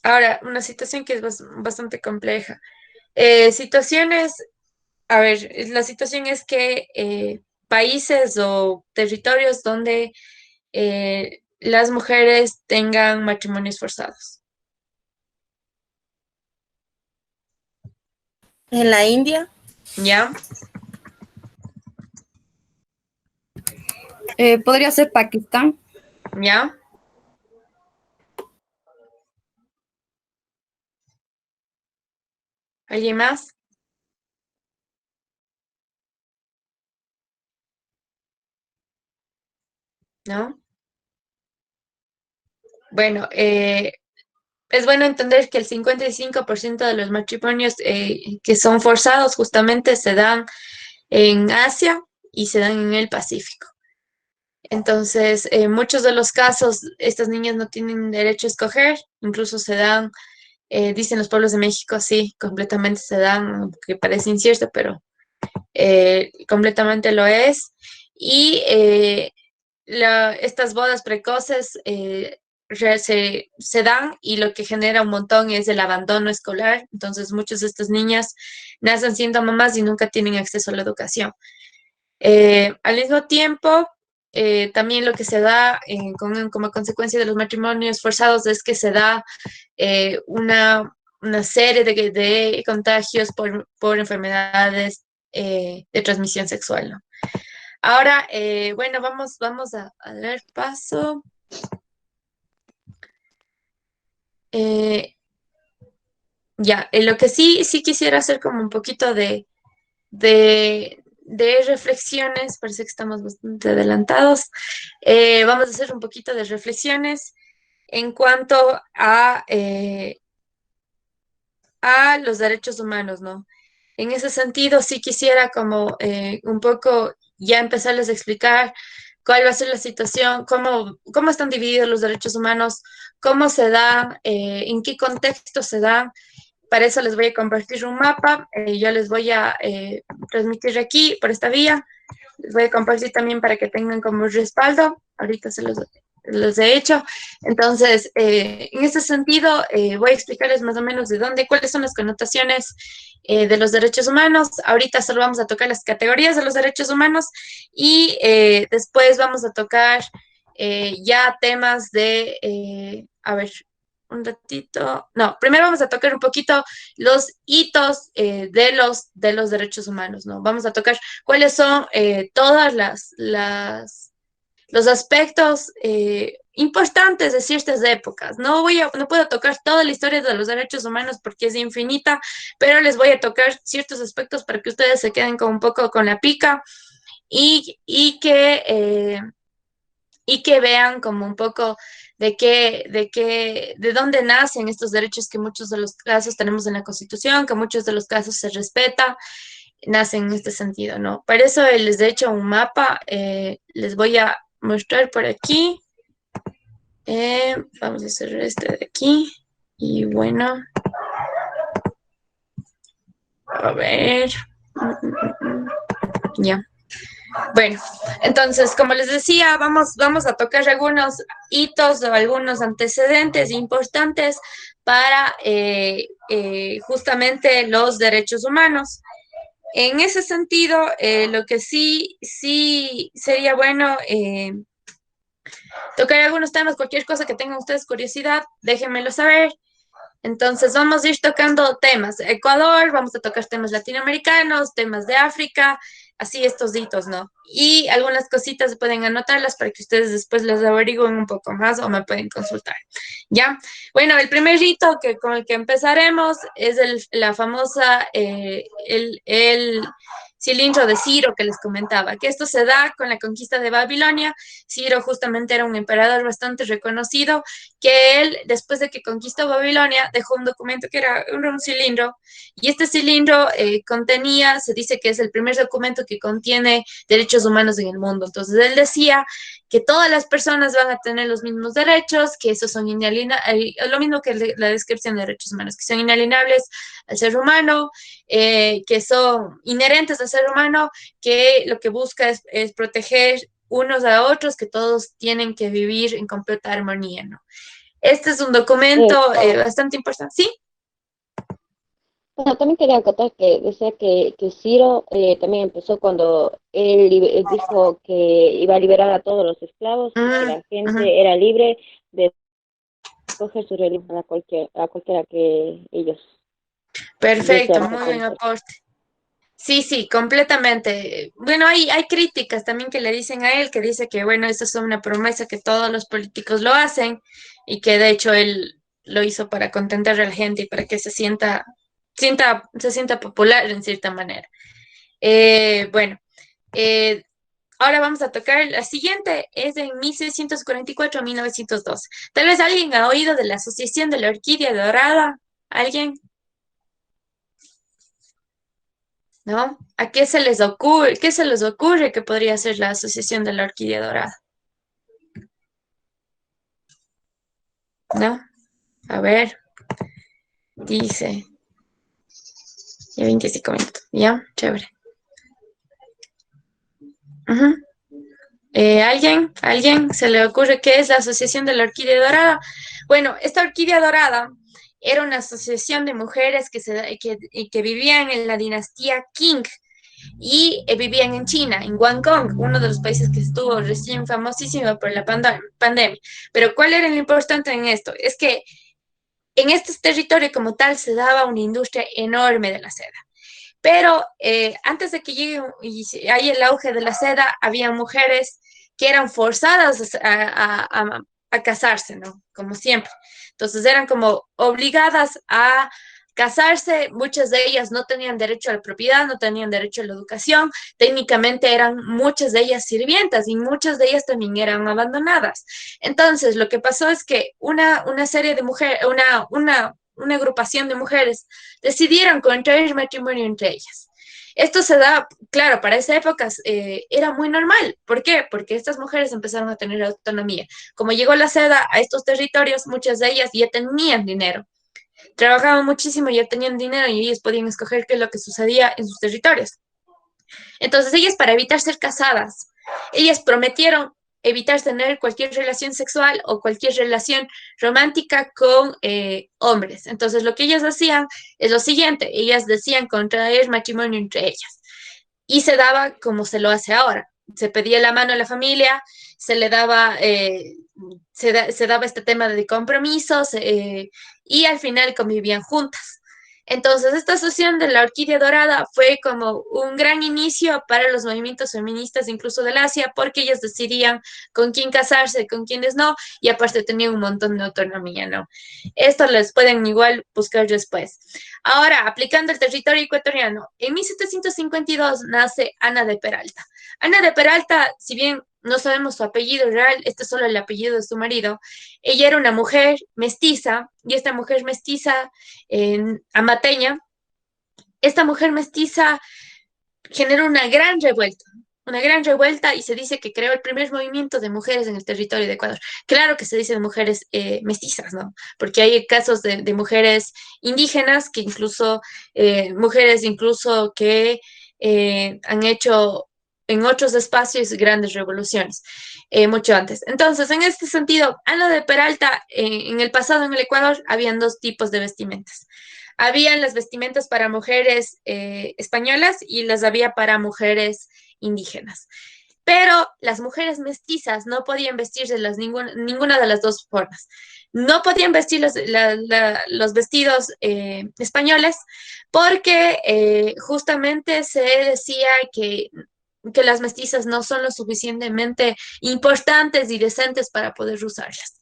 Ahora, una situación que es bastante compleja. Situaciones, a ver, la situación es que países o territorios donde las mujeres tengan matrimonios forzados. En la India, ¿Ya? Podría ser Pakistán. ¿Ya? ¿Alguien más? ¿No? Bueno, es bueno entender que el 55% de los matrimonios que son forzados justamente se dan en Asia y se dan en el Pacífico. Entonces, en muchos de los casos, estas niñas no tienen derecho a escoger, incluso se dan, dicen los pueblos de México, sí, completamente se dan, que parece incierto, pero completamente lo es. Y estas bodas precoces se dan y lo que genera un montón es el abandono escolar. Entonces, muchas de estas niñas nacen siendo mamás y nunca tienen acceso a la educación. Al mismo tiempo, también lo que se da como consecuencia de los matrimonios forzados es que se da una serie de contagios por enfermedades de transmisión sexual, ¿no? Ahora, bueno, vamos a dar paso. Ya, lo que sí quisiera hacer como un poquito de reflexiones, parece que estamos bastante adelantados. Vamos a hacer un poquito de reflexiones en cuanto a los derechos humanos, ¿no? En ese sentido, sí quisiera como un poco ya empezarles a explicar cuál va a ser la situación, cómo están divididos los derechos humanos, cómo se dan, en qué contexto se dan. Para eso les voy a compartir un mapa. Yo les voy a transmitir aquí por esta vía. Les voy a compartir también para que tengan como respaldo. Ahorita se los he hecho. Entonces, en ese sentido, voy a explicarles más o menos cuáles son las connotaciones de los derechos humanos. Ahorita solo vamos a tocar las categorías de los derechos humanos y después vamos a tocar ya temas de, a ver, un ratito. No, primero vamos a tocar un poquito los hitos de los derechos humanos, ¿no? Vamos a tocar cuáles son todas los aspectos importantes de ciertas épocas. No puedo tocar toda la historia de los derechos humanos porque es infinita, pero les voy a tocar ciertos aspectos para que ustedes se queden con un poco con la pica y que vean como un poco de dónde nacen estos derechos que en muchos de los casos tenemos en la Constitución, que en muchos de los casos se respeta, nacen en este sentido, ¿no? Para eso les he hecho un mapa, les voy a mostrar por aquí. Vamos a hacer este de aquí. Y bueno, a ver. Ya. Bueno, entonces, como les decía, vamos a tocar algunos hitos o algunos antecedentes importantes para justamente los derechos humanos. En ese sentido, lo que sí sería bueno tocar algunos temas, cualquier cosa que tengan ustedes curiosidad, déjenmelo saber. Entonces vamos a ir tocando temas. Ecuador, vamos a tocar temas latinoamericanos, temas de África, así estos hitos, ¿no? Y algunas cositas pueden anotarlas para que ustedes después las averigüen un poco más o me pueden consultar, ¿ya? Bueno, el primer hito con el que empezaremos es la famosa, el cilindro de Ciro que les comentaba, que esto se da con la conquista de Babilonia. Ciro justamente era un emperador bastante reconocido, que él, después de que conquistó Babilonia, dejó un documento que era un cilindro, y este cilindro se dice que es el primer documento que contiene derechos humanos en el mundo. Entonces él decía que todas las personas van a tener los mismos derechos, que esos son inalienables, lo mismo que la descripción de derechos humanos, que son inalienables al ser humano, que son inherentes al ser humano, que lo que busca es proteger unos a otros, que todos tienen que vivir en completa armonía, ¿no? Este es un documento bastante importante. ¿Sí? Bueno, también quería acotar que decía que Ciro también empezó cuando él dijo que iba a liberar a todos los esclavos y que la gente era libre de escoger su religión a cualquiera que ellos. Perfecto, muy buen aporte. Sí, completamente. Bueno, hay críticas también que le dicen a él, que dice que, bueno, esto es una promesa que todos los políticos lo hacen y que de hecho él lo hizo para contentar a la gente y para que se sienta popular en cierta manera. Bueno, ahora vamos a tocar la siguiente, es de 1644 a 1902. Tal vez alguien ha oído de la Asociación de la Orquídea Dorada. ¿Alguien? ¿No? ¿A qué se les ocurre? ¿Qué se les ocurre que podría ser la Asociación de la Orquídea Dorada? ¿No? A ver. Dice. Ya 25 minutos. ¿Ya? Chévere. ¿Alguien se le ocurre qué es la Asociación de la Orquídea Dorada? Bueno, esta orquídea dorada era una asociación de mujeres que vivían en la dinastía Qing y vivían en China, en Guangdong, uno de los países que estuvo recién famosísimo por la pandemia. Pero ¿cuál era lo importante en esto? Es que en este territorio como tal se daba una industria enorme de la seda. Pero antes de que llegue y haya el auge de la seda, había mujeres que eran forzadas a casarse, ¿no? Como siempre. Entonces eran como obligadas a casarse, muchas de ellas no tenían derecho a la propiedad, no tenían derecho a la educación, técnicamente eran muchas de ellas sirvientas y muchas de ellas también eran abandonadas. Entonces, lo que pasó es que una serie de mujeres, una agrupación de mujeres decidieron contraer matrimonio entre ellas. Esto se da, claro, para esa época era muy normal. ¿Por qué? Porque estas mujeres empezaron a tener autonomía. Como llegó la seda a estos territorios, muchas de ellas ya tenían dinero. Trabajaban muchísimo, ya tenían dinero y ellos podían escoger qué es lo que sucedía en sus territorios. Entonces ellas, para evitar ser casadas, ellas prometieron evitar tener cualquier relación sexual o cualquier relación romántica con hombres. Entonces lo que ellas hacían es lo siguiente, ellas decían contraer matrimonio entre ellas. Y se daba como se lo hace ahora. Se pedía la mano a la familia, se le daba, se daba este tema de compromisos y al final convivían juntas. Entonces, esta asociación de la orquídea dorada fue como un gran inicio para los movimientos feministas, incluso del Asia, porque ellas decidían con quién casarse, con quiénes no, y aparte tenían un montón de autonomía, ¿no? Esto les pueden igual buscar después. Ahora, aplicando el territorio ecuatoriano, en 1752 nace Ana de Peralta. Ana de Peralta, si bien no sabemos su apellido real, este es solo el apellido de su marido, ella era una mujer mestiza, y esta mujer mestiza amateña, esta mujer mestiza generó una gran revuelta y se dice que creó el primer movimiento de mujeres en el territorio de Ecuador. Claro que se dice de mujeres mestizas, ¿no? Porque hay casos de mujeres indígenas que incluso, mujeres incluso que han hecho en otros espacios grandes revoluciones, mucho antes. Entonces, en este sentido, Ana de Peralta, en el pasado en el Ecuador, habían dos tipos de vestimentas. Habían las vestimentas para mujeres españolas y las había para mujeres indígenas. Pero las mujeres mestizas no podían vestirse ninguna de las dos formas. No podían vestir los vestidos españoles porque justamente se decía que las mestizas no son lo suficientemente importantes y decentes para poder usarlas.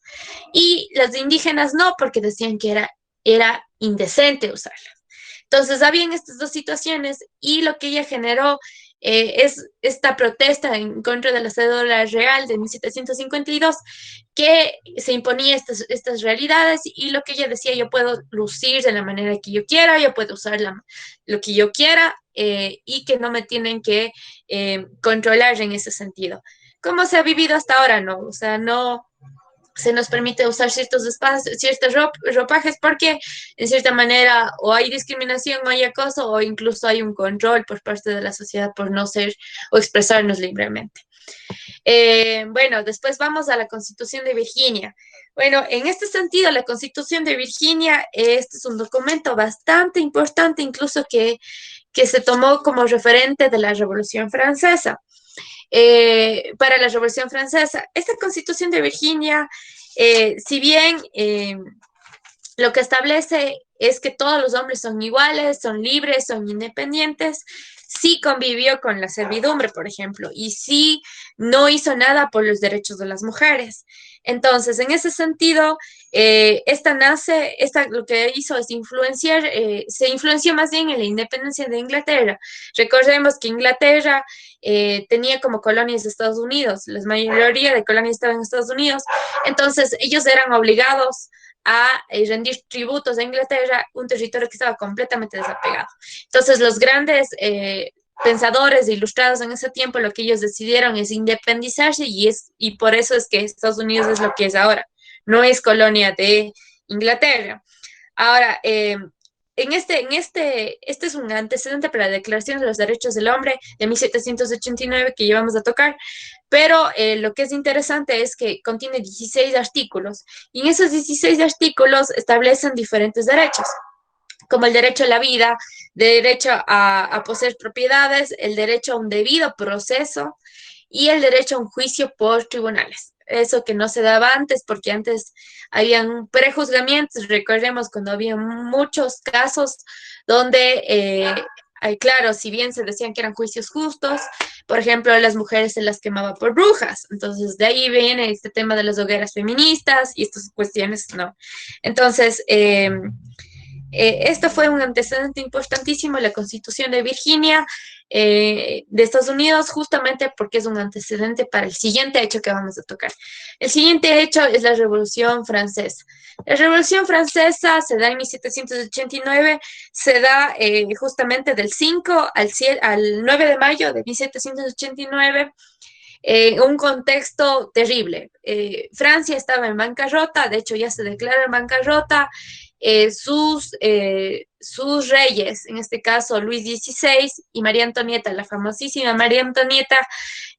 Y las indígenas no, porque decían que era indecente usarlas. Entonces, habían estas dos situaciones y lo que ella generó es esta protesta en contra de la cédula real de 1752, que se imponía estas realidades y lo que ella decía, yo puedo lucir de la manera que yo quiera, yo puedo usar lo que yo quiera y que no me tienen que controlar en ese sentido. ¿Cómo se ha vivido hasta ahora? No, o sea, no se nos permite usar ciertos espacios, ciertos ropajes, porque en cierta manera o hay discriminación o hay acoso o incluso hay un control por parte de la sociedad por no ser o expresarnos libremente. Bueno, después vamos a la Constitución de Virginia. Bueno, en este sentido, la Constitución de Virginia, este es un documento bastante importante, incluso que se tomó como referente de la Revolución Francesa. Para la Revolución Francesa. Esta Constitución de Virginia, si bien lo que establece es que todos los hombres son iguales, son libres, son independientes, sí convivió con la servidumbre, por ejemplo, y sí no hizo nada por los derechos de las mujeres. Entonces, en ese sentido, lo que hizo es se influenció más bien en la independencia de Inglaterra. Recordemos que Inglaterra tenía como colonias de Estados Unidos, la mayoría de colonias estaban en Estados Unidos, entonces ellos eran obligados a rendir tributos a Inglaterra, un territorio que estaba completamente desapegado. Entonces, los grandes pensadores e ilustrados en ese tiempo, lo que ellos decidieron es independizarse y por eso es que Estados Unidos es lo que es ahora, no es colonia de Inglaterra. Ahora, este es un antecedente para la Declaración de los Derechos del Hombre de 1789 que llevamos a tocar, pero lo que es interesante es que contiene 16 artículos y en esos 16 artículos establecen diferentes derechos, como el derecho a la vida, derecho a poseer propiedades, el derecho a un debido proceso y el derecho a un juicio por tribunales. eso que no se daba antes, porque antes habían prejuzgamientos, recordemos cuando había muchos casos donde, claro, si bien se decían que eran juicios justos, por ejemplo, a las mujeres se las quemaba por brujas, entonces de ahí viene este tema de las hogueras feministas y estas cuestiones, ¿no? Entonces, esto fue un antecedente importantísimo en la Constitución de Virginia, de Estados Unidos, justamente porque es un antecedente para el siguiente hecho que vamos a tocar. El siguiente hecho es la Revolución Francesa. La Revolución Francesa se da en 1789, se da justamente del 5 al 9 de mayo de 1789, un contexto terrible. Francia estaba en bancarrota, de hecho ya se declara en bancarrota. Sus reyes, en este caso Luis XVI y María Antonieta, la famosísima María Antonieta,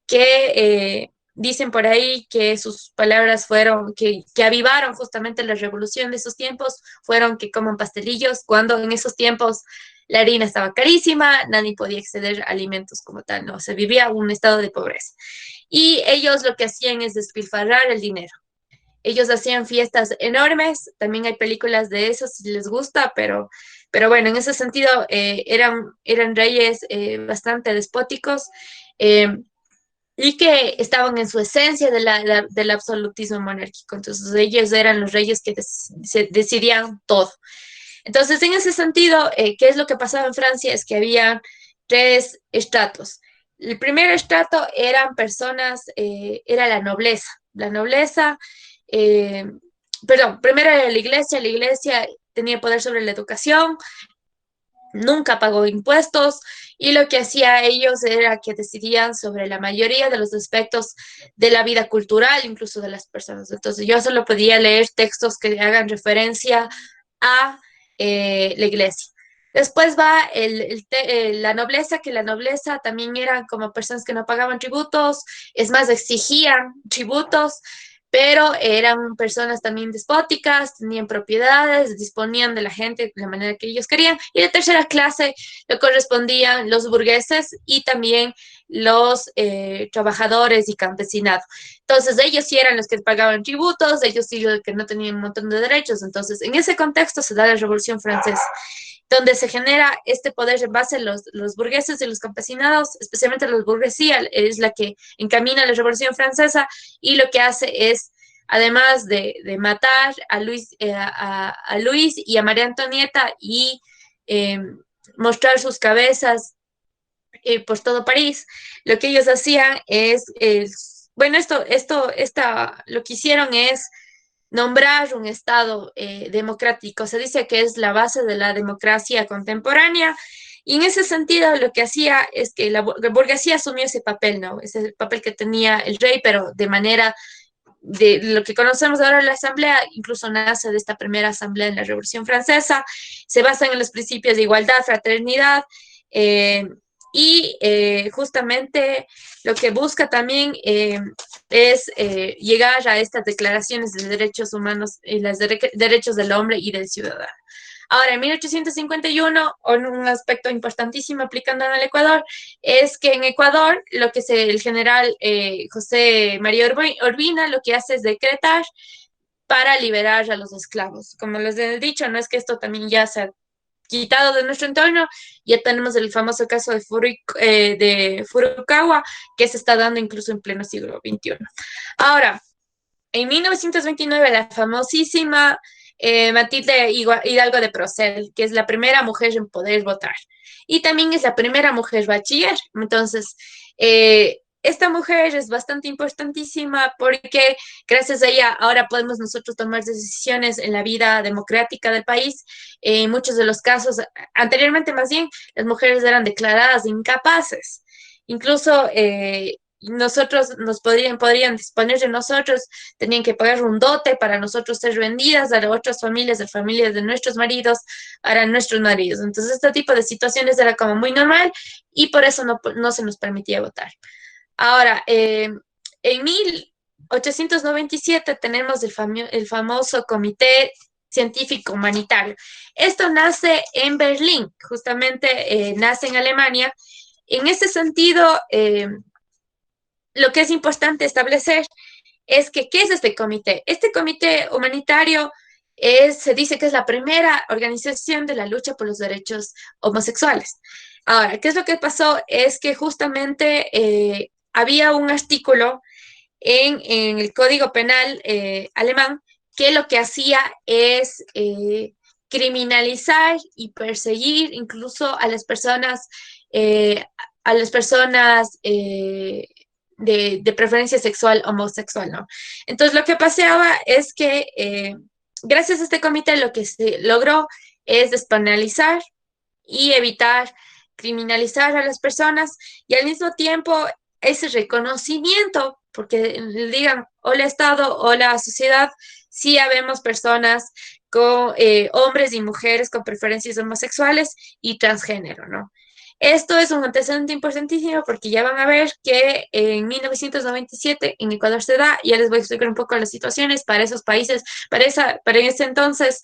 que dicen por ahí que sus palabras fueron, que avivaron justamente la revolución de esos tiempos, fueron que coman pastelillos, cuando en esos tiempos la harina estaba carísima, nadie podía acceder a alimentos como tal, ¿no? Se vivía un estado de pobreza. Y ellos lo que hacían es despilfarrar el dinero. Ellos hacían fiestas enormes, también hay películas de eso si les gusta, pero bueno, en ese sentido eran reyes bastante despóticos y que estaban en su esencia del absolutismo monárquico. Entonces ellos eran los reyes que se decidían todo. Entonces, en ese sentido, ¿qué es lo que pasaba en Francia? Es que había tres estratos. El primer estrato eran personas, era la nobleza. La nobleza, primero era la iglesia tenía poder sobre la educación, nunca pagó impuestos y lo que hacía ellos era que decidían sobre la mayoría de los aspectos de la vida cultural, incluso de las personas. Entonces yo solo podía leer textos que hagan referencia a la iglesia. Después va la nobleza, que la nobleza también eran como personas que no pagaban tributos, es más, exigían tributos, pero eran personas también despóticas, tenían propiedades, disponían de la gente de la manera que ellos querían. Y de tercera clase le correspondían los burgueses y también los trabajadores y campesinado. Entonces, ellos sí eran los que pagaban tributos, ellos sí los que no tenían un montón de derechos. Entonces, en ese contexto se da la Revolución Francesa, donde se genera este poder en base a los burgueses y los campesinados, especialmente la burguesía, es la que encamina la Revolución Francesa y lo que hace es, además de matar a Luis y a María Antonieta y mostrar sus cabezas por todo París, lo que ellos hacían es bueno, lo que hicieron es nombrar un Estado democrático. Se dice que es la base de la democracia contemporánea. Y en ese sentido, lo que hacía es que la burguesía asumió ese papel, ¿no? Ese papel que tenía el rey, pero de manera de lo que conocemos ahora la Asamblea, incluso nace de esta primera Asamblea en la Revolución Francesa, se basan en los principios de igualdad, fraternidad, y justamente lo que busca también es llegar a estas declaraciones de derechos humanos y los derechos del hombre y del ciudadano. Ahora, en 1851, un aspecto importantísimo aplicando en el Ecuador, es que en Ecuador lo que el general José María Urbina lo que hace es decretar para liberar a los esclavos. Como les he dicho, no es que esto también ya se ha quitado de nuestro entorno, ya tenemos el famoso caso de Furukawa, que se está dando incluso en pleno siglo XXI. Ahora, en 1929, la famosísima Matilde Hidalgo de Procel, que es la primera mujer en poder votar, y también es la primera mujer bachiller. Entonces, esta mujer es bastante importantísima porque gracias a ella ahora podemos nosotros tomar decisiones en la vida democrática del país. En muchos de los casos, anteriormente más bien, las mujeres eran declaradas incapaces. Incluso nosotros podrían disponer de nosotros, tenían que pagar un dote para nosotros ser vendidas a otras familias de nuestros maridos, para nuestros maridos. Entonces, este tipo de situaciones era como muy normal y por eso no se nos permitía votar. Ahora, en 1897 tenemos el famoso Comité Científico Humanitario. Esto nace en Berlín, justamente nace en Alemania. En ese sentido, lo que es importante establecer es que, ¿qué es este comité? Este comité humanitario se dice que es la primera organización de la lucha por los derechos homosexuales. Ahora, ¿qué es lo que pasó? Es que justamente había un artículo en el Código Penal alemán que lo que hacía es criminalizar y perseguir incluso eh, a las personas de preferencia sexual homosexual, ¿no? Entonces, lo que pasaba es que gracias a este comité lo que se logró es despenalizar y evitar criminalizar a las personas y al mismo tiempo ese reconocimiento, porque digan, hola Estado, hola sociedad, sí habemos personas con hombres y mujeres con preferencias homosexuales y transgénero, ¿no? Esto es un antecedente importantísimo porque ya van a ver que en 1997 en Ecuador se da, ya les voy a explicar un poco las situaciones para esos países, para ese entonces,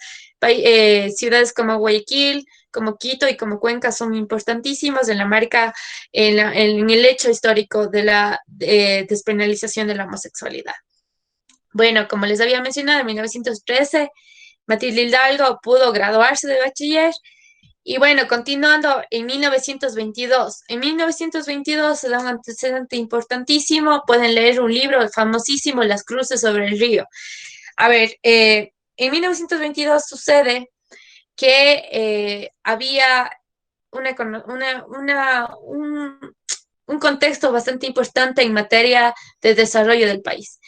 ciudades como Guayaquil, como Quito y como Cuenca son importantísimos en la marca, en el hecho histórico de la despenalización de la homosexualidad. Bueno, como les había mencionado, en 1913, Matilde Hidalgo pudo graduarse de bachiller. Y bueno, continuando en 1922. En 1922 se da un antecedente importantísimo. Pueden leer un libro famosísimo, Las cruces sobre el río. A ver, en 1922 sucede que había un contexto bastante importante en materia de desarrollo del país.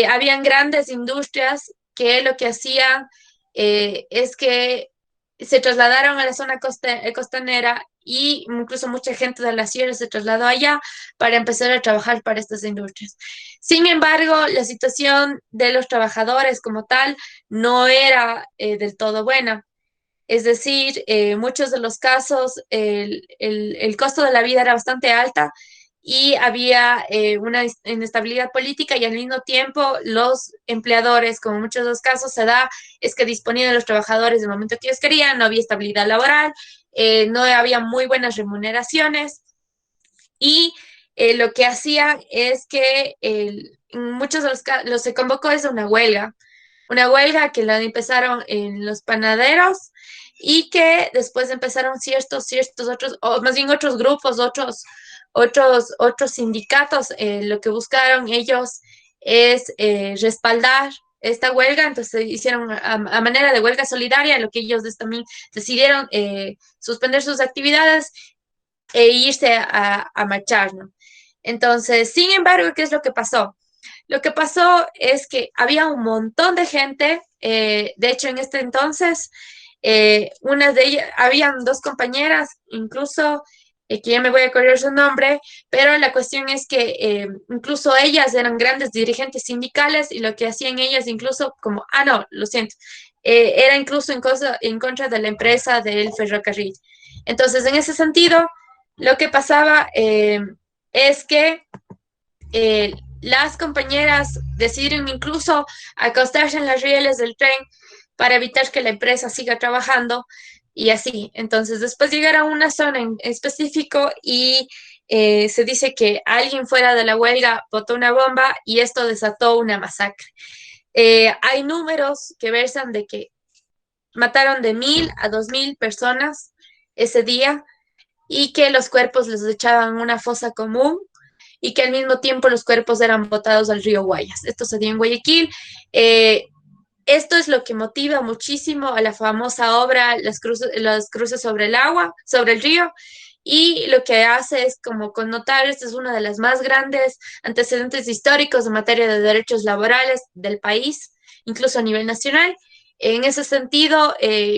Habían grandes industrias que lo que hacían es que se trasladaron a la zona costanera y incluso mucha gente de la sierra se trasladó allá para empezar a trabajar para estas industrias. Sin embargo, la situación de los trabajadores como tal no era del todo buena. Es decir, muchos de los casos, el costo de la vida era bastante alta y había una inestabilidad política y al mismo tiempo los empleadores, como en muchos de los casos se da, es que disponían de los trabajadores del momento que ellos querían, no había estabilidad laboral, no había muy buenas remuneraciones y lo que hacían es que en muchos de los casos se convocó es una huelga que la empezaron en los panaderos y que después empezaron ciertos otros, o más bien otros grupos, otros sindicatos, lo que buscaron ellos es respaldar esta huelga, entonces hicieron a manera de huelga solidaria, lo que ellos también decidieron suspender sus actividades e irse a marchar, ¿no? Entonces, sin embargo, ¿qué es lo que pasó? Lo que pasó es que había un montón de gente, de hecho en este entonces, una de ellas, habían dos compañeras, incluso, que ya me voy a acordar su nombre, pero la cuestión es que incluso ellas eran grandes dirigentes sindicales y lo que hacían ellas incluso como, no, lo siento, era incluso en contra de la empresa del ferrocarril. Entonces, en ese sentido, lo que pasaba es que las compañeras decidieron incluso acostarse en las rieles del tren para evitar que la empresa siga trabajando y así. Entonces, después llegaron a una zona en específico y se dice que alguien fuera de la huelga botó una bomba y esto desató una masacre. Hay números que versan de que mataron de 1,000 a 2,000 personas ese día y que los cuerpos los echaban en una fosa común y que al mismo tiempo los cuerpos eran botados al río Guayas. Esto se dio en Guayaquil. Esto es lo que motiva muchísimo a la famosa obra Las cruces sobre el agua, sobre el río, y lo que hace es como connotar, esta es una de las más grandes antecedentes históricos en materia de derechos laborales del país, incluso a nivel nacional. En ese sentido,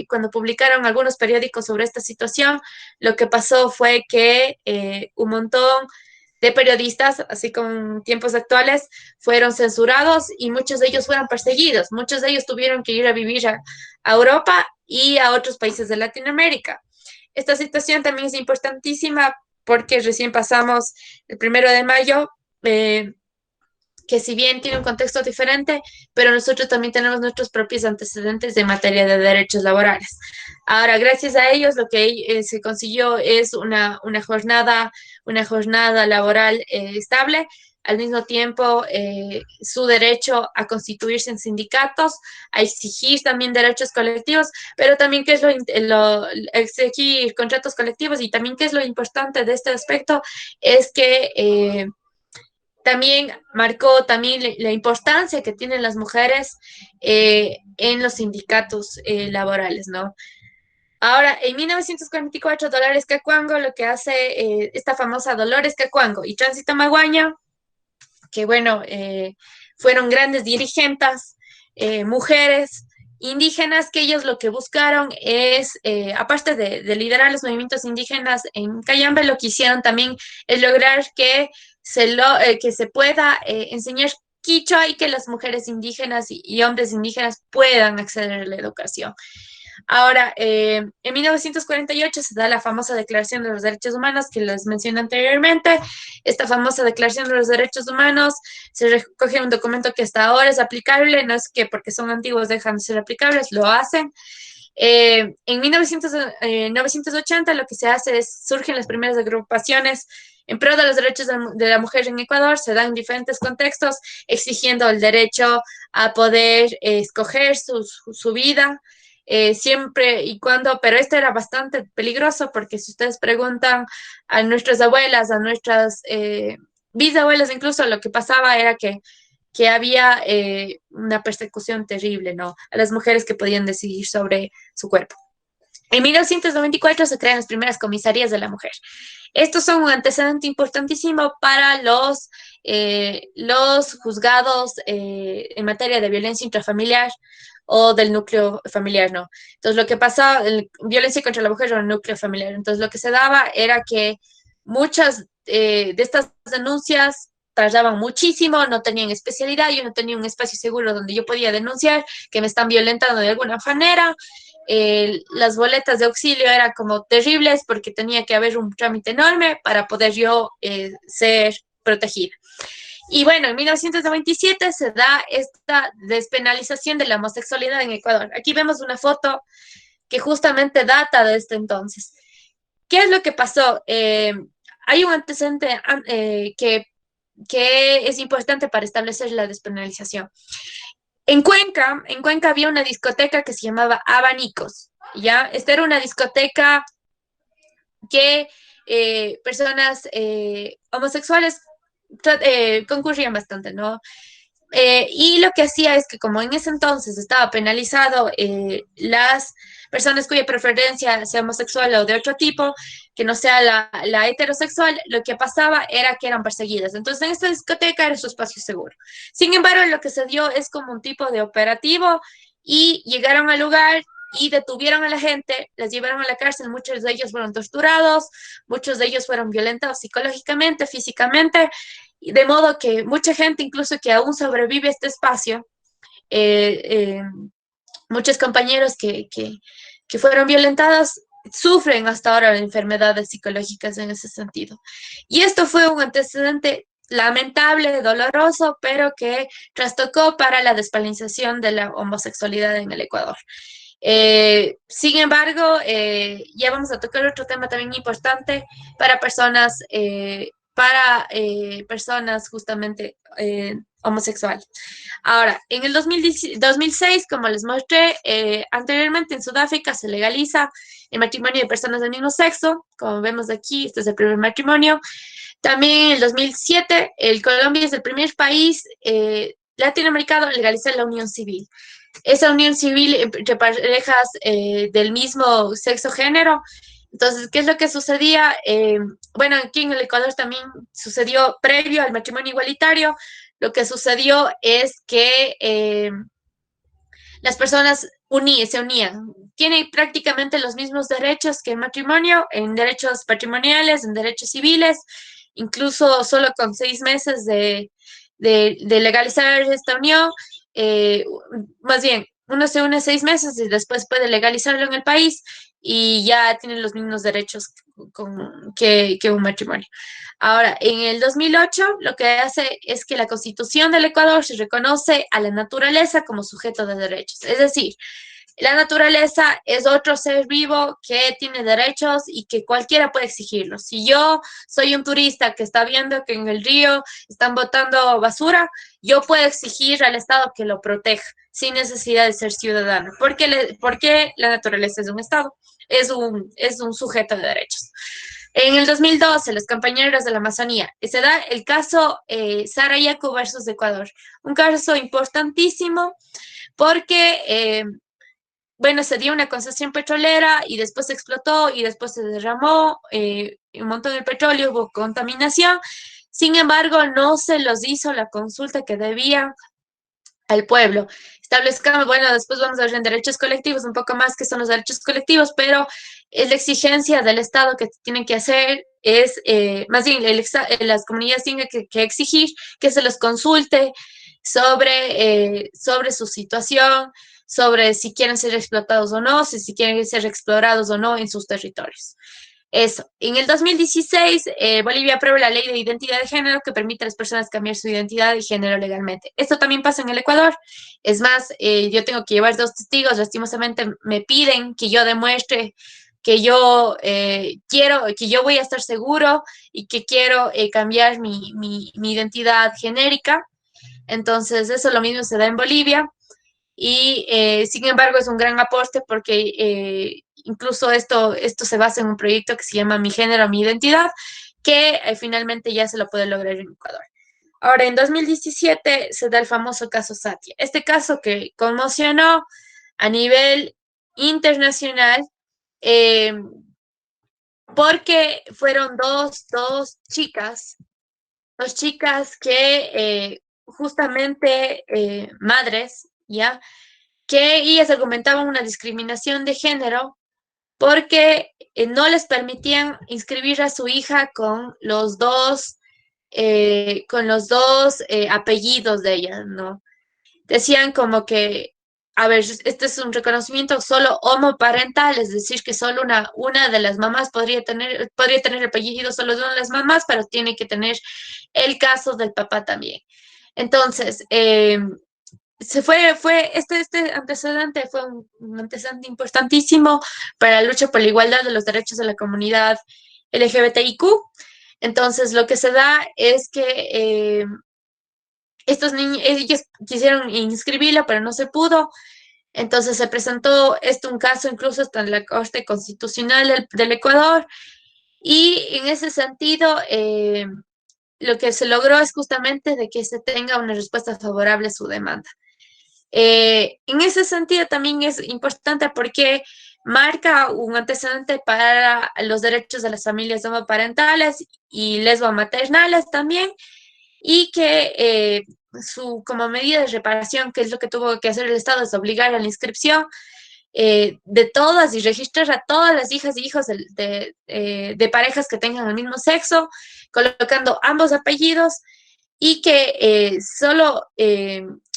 cuando publicaron algunos periódicos sobre esta situación, lo que pasó fue que un montón de periodistas, así como en tiempos actuales, fueron censurados y muchos de ellos fueron perseguidos. Muchos de ellos tuvieron que ir a vivir a Europa y a otros países de Latinoamérica. Esta situación también es importantísima porque recién pasamos el 1 de mayo, que si bien tiene un contexto diferente, pero nosotros también tenemos nuestros propios antecedentes de materia de derechos laborales. Ahora, gracias a ellos, lo que se consiguió es una jornada laboral estable. al mismo tiempo su derecho a constituirse en sindicatos, a exigir también derechos colectivos, pero también qué es exigir contratos colectivos, y también qué es lo importante de este aspecto es que también marcó también la importancia que tienen las mujeres en los sindicatos laborales, ¿no? Ahora, en 1944, Dolores Cacuango lo que hace esta famosa Dolores Cacuango y Tránsito Maguaña, que bueno, fueron grandes dirigentes, mujeres indígenas, que ellos lo que buscaron es, aparte de liderar los movimientos indígenas en Cayambe, lo que hicieron también es lograr que que se pueda enseñar quichua y que las mujeres indígenas y hombres indígenas puedan acceder a la educación. Ahora, en 1948 se da la famosa Declaración de los Derechos Humanos que les mencioné anteriormente. Esta famosa Declaración de los Derechos Humanos se recoge un documento que hasta ahora es aplicable, no es que porque son antiguos dejan de ser aplicables, lo hacen. En 1980 lo que se hace es, surgen las primeras agrupaciones en pro de los derechos de la mujer en Ecuador, se dan diferentes contextos, exigiendo el derecho a poder escoger su vida, siempre y cuando, pero esto era bastante peligroso porque si ustedes preguntan a nuestras abuelas, a nuestras bisabuelas incluso, lo que pasaba era que había una persecución terrible, ¿no? A las mujeres que podían decidir sobre su cuerpo. En 1994 se crean las primeras comisarías de la mujer. Estos son un antecedente importantísimo para los juzgados en materia de violencia intrafamiliar o del núcleo familiar, ¿no? Entonces, lo que pasaba, violencia contra la mujer o el núcleo familiar. Entonces, lo que se daba era que muchas de estas denuncias tardaban muchísimo, no tenían especialidad, yo no tenía un espacio seguro donde yo podía denunciar que me están violentando de alguna manera. Las boletas de auxilio eran como terribles porque tenía que haber un trámite enorme para poder yo ser protegida. Y bueno, en 1997 se da esta despenalización de la homosexualidad en Ecuador. Aquí vemos una foto que justamente data de este entonces. ¿Qué es lo que pasó? Hay un antecedente que es importante para establecer la despenalización. En Cuenca había una discoteca que se llamaba Abanicos, ¿ya? Esta era una discoteca que personas homosexuales concurrían bastante, ¿no? Y lo que hacía es que como en ese entonces estaba penalizado las personas cuya preferencia sea homosexual o de otro tipo, que no sea la heterosexual, lo que pasaba era que eran perseguidas. Entonces en esta discoteca era su espacio seguro. Sin embargo, lo que se dio es como un tipo de operativo y llegaron al lugar y detuvieron a la gente, las llevaron a la cárcel, muchos de ellos fueron torturados, muchos de ellos fueron violentados psicológicamente, físicamente, de modo que mucha gente, incluso que aún sobrevive a este espacio, muchos compañeros que fueron violentados sufren hasta ahora enfermedades psicológicas en ese sentido. Y esto fue un antecedente lamentable, doloroso, pero que trastocó para la despenalización de la homosexualidad en el Ecuador. Sin embargo, ya vamos a tocar otro tema también importante para personas justamente homosexuales. Ahora, en el 2006, como les mostré anteriormente, en Sudáfrica se legaliza el matrimonio de personas del mismo sexo, como vemos aquí, este es el primer matrimonio. También en el 2007, Colombia es el primer país latinoamericano en legalizar la unión civil. Esa unión civil entre parejas del mismo sexo género. Entonces, ¿qué es lo que sucedía? Bueno, aquí en el Ecuador también sucedió previo al matrimonio igualitario. Lo que sucedió es que las personas se unían. Tienen prácticamente los mismos derechos que el matrimonio, en derechos patrimoniales, en derechos civiles, incluso solo con 6 meses de legalizar esta unión. Más bien, uno se une 6 meses y después puede legalizarlo en el país y ya tienen los mismos derechos que un matrimonio. Ahora, en el 2008 lo que hace es que la Constitución del Ecuador se reconoce a la naturaleza como sujeto de derechos. Es decir, La naturaleza es otro ser vivo que tiene derechos y que cualquiera puede exigirlos. Si yo soy un turista que está viendo que en el río están botando basura, yo puedo exigir al Estado que lo proteja sin necesidad de ser ciudadano, porque la naturaleza es un Estado, es un sujeto de derechos. En el 2012, los compañeros de la Amazonía, se da el caso Sarayaku versus Ecuador, un caso importantísimo porque bueno, se dio una concesión petrolera y después se explotó y después se derramó un montón de petróleo, hubo contaminación. Sin embargo, no se los hizo la consulta que debían al pueblo. Establezcamos, bueno, después vamos a ver en derechos colectivos un poco más que son los derechos colectivos, pero es la exigencia del Estado que tienen que hacer, es más bien las comunidades tienen que exigir que se los consulte sobre su situación, sobre si quieren ser explotados o no, si quieren ser explorados o no en sus territorios. Eso. En el 2016, Bolivia aprueba la ley de identidad de género que permite a las personas cambiar su identidad y género legalmente. Esto también pasa en el Ecuador. Es más, yo tengo que llevar 2 testigos. Lastimosamente me piden que yo demuestre que yo que yo voy a estar seguro y que quiero cambiar mi identidad genérica. Entonces, eso lo mismo se da en Bolivia. Y sin embargo es un gran aporte porque incluso esto se basa en un proyecto que se llama Mi Género, Mi Identidad, que finalmente ya se lo puede lograr en Ecuador. Ahora, en 2017 se da el famoso caso Satia. Este caso que conmocionó a nivel internacional porque fueron dos chicas que justamente madres, ¿ya? Que ellas argumentaban una discriminación de género porque no les permitían inscribir a su hija con los dos apellidos de ella, ¿no? Decían como que, a ver, este es un reconocimiento solo homoparental, es decir, que solo una de las mamás podría tener el apellido solo de una de las mamás, pero tiene que tener el caso del papá también. Entonces, este antecedente fue un antecedente importantísimo para la lucha por la igualdad de los derechos de la comunidad LGBTIQ. Entonces, lo que se da es que estos niños, ellos quisieron inscribirlo, pero no se pudo. Entonces se presentó un caso incluso hasta en la Corte Constitucional del Ecuador. Y en ese sentido, lo que se logró es justamente de que se tenga una respuesta favorable a su demanda. En ese sentido también es importante porque marca un antecedente para los derechos de las familias homoparentales y lesbomaternales también, y que como medida de reparación, que es lo que tuvo que hacer el Estado, es obligar a la inscripción de todas y registrar a todas las hijas y hijos de parejas que tengan el mismo sexo, colocando ambos apellidos, y que solo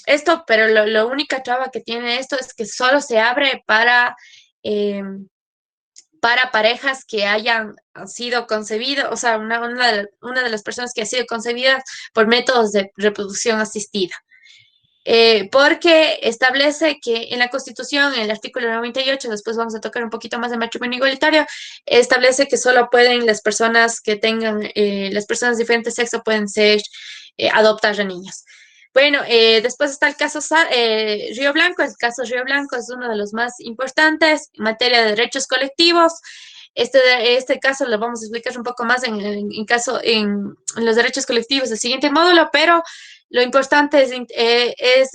esto, pero la única traba que tiene esto es que solo se abre para parejas que hayan sido concebidas, o sea, una de las personas que ha sido concebida por métodos de reproducción asistida. Porque establece que en la Constitución, en el artículo 98, después vamos a tocar un poquito más de matrimonio igualitario, establece que solo pueden las personas que tengan, las personas de diferente sexo pueden adoptar a niños. Bueno, después está el caso Río Blanco. El caso Río Blanco es uno de los más importantes en materia de derechos colectivos. Este caso lo vamos a explicar un poco más en los derechos colectivos del siguiente módulo, pero lo importante es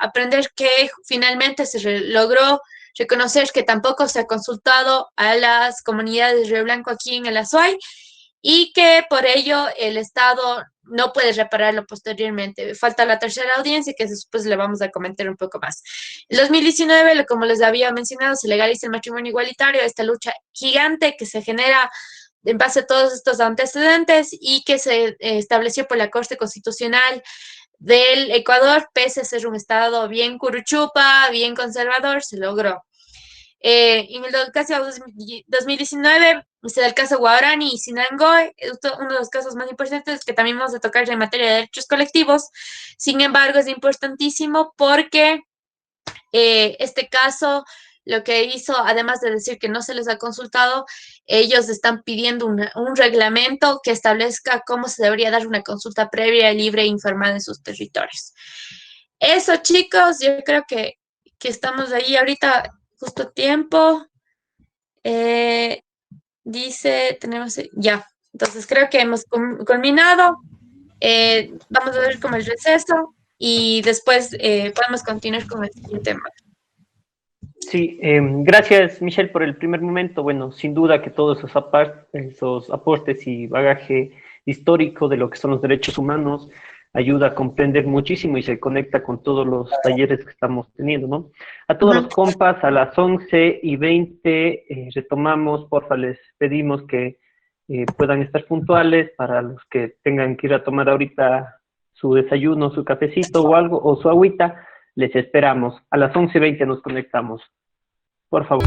aprender que finalmente se logró reconocer que tampoco se ha consultado a las comunidades de Río Blanco aquí en el Azuay, y que por ello el Estado no puede repararlo posteriormente. Falta la tercera audiencia, que después le vamos a comentar un poco más. En 2019, como les había mencionado, se legaliza el matrimonio igualitario, esta lucha gigante que se genera en base a todos estos antecedentes y que se estableció por la Corte Constitucional del Ecuador, pese a ser un Estado bien curuchupa, bien conservador, se logró. En el caso 2019 se da el caso Guarani y Sinangoe, uno de los casos más importantes que también vamos a tocar en materia de derechos colectivos. Sin embargo, es importantísimo porque Este caso, lo que hizo, además de decir que no se les ha consultado, ellos están pidiendo un reglamento que establezca cómo se debería dar una consulta previa, libre e informada en sus territorios. Eso, chicos, yo creo que estamos ahí ahorita justo a tiempo. Dice, tenemos, ya. Entonces creo que hemos culminado. Vamos a ver como el receso y después podemos continuar con el siguiente tema. Sí, gracias Michelle por el primer momento. Bueno, sin duda que todos esos aportes y bagaje histórico de lo que son los derechos humanos ayuda a comprender muchísimo y se conecta con todos los talleres que estamos teniendo, ¿no? A todos los compas, a las 11:20 retomamos, porfa, les pedimos que puedan estar puntuales. Para los que tengan que ir a tomar ahorita su desayuno, su cafecito o algo, o su agüita, les esperamos. A las 11:20 nos conectamos. Por favor.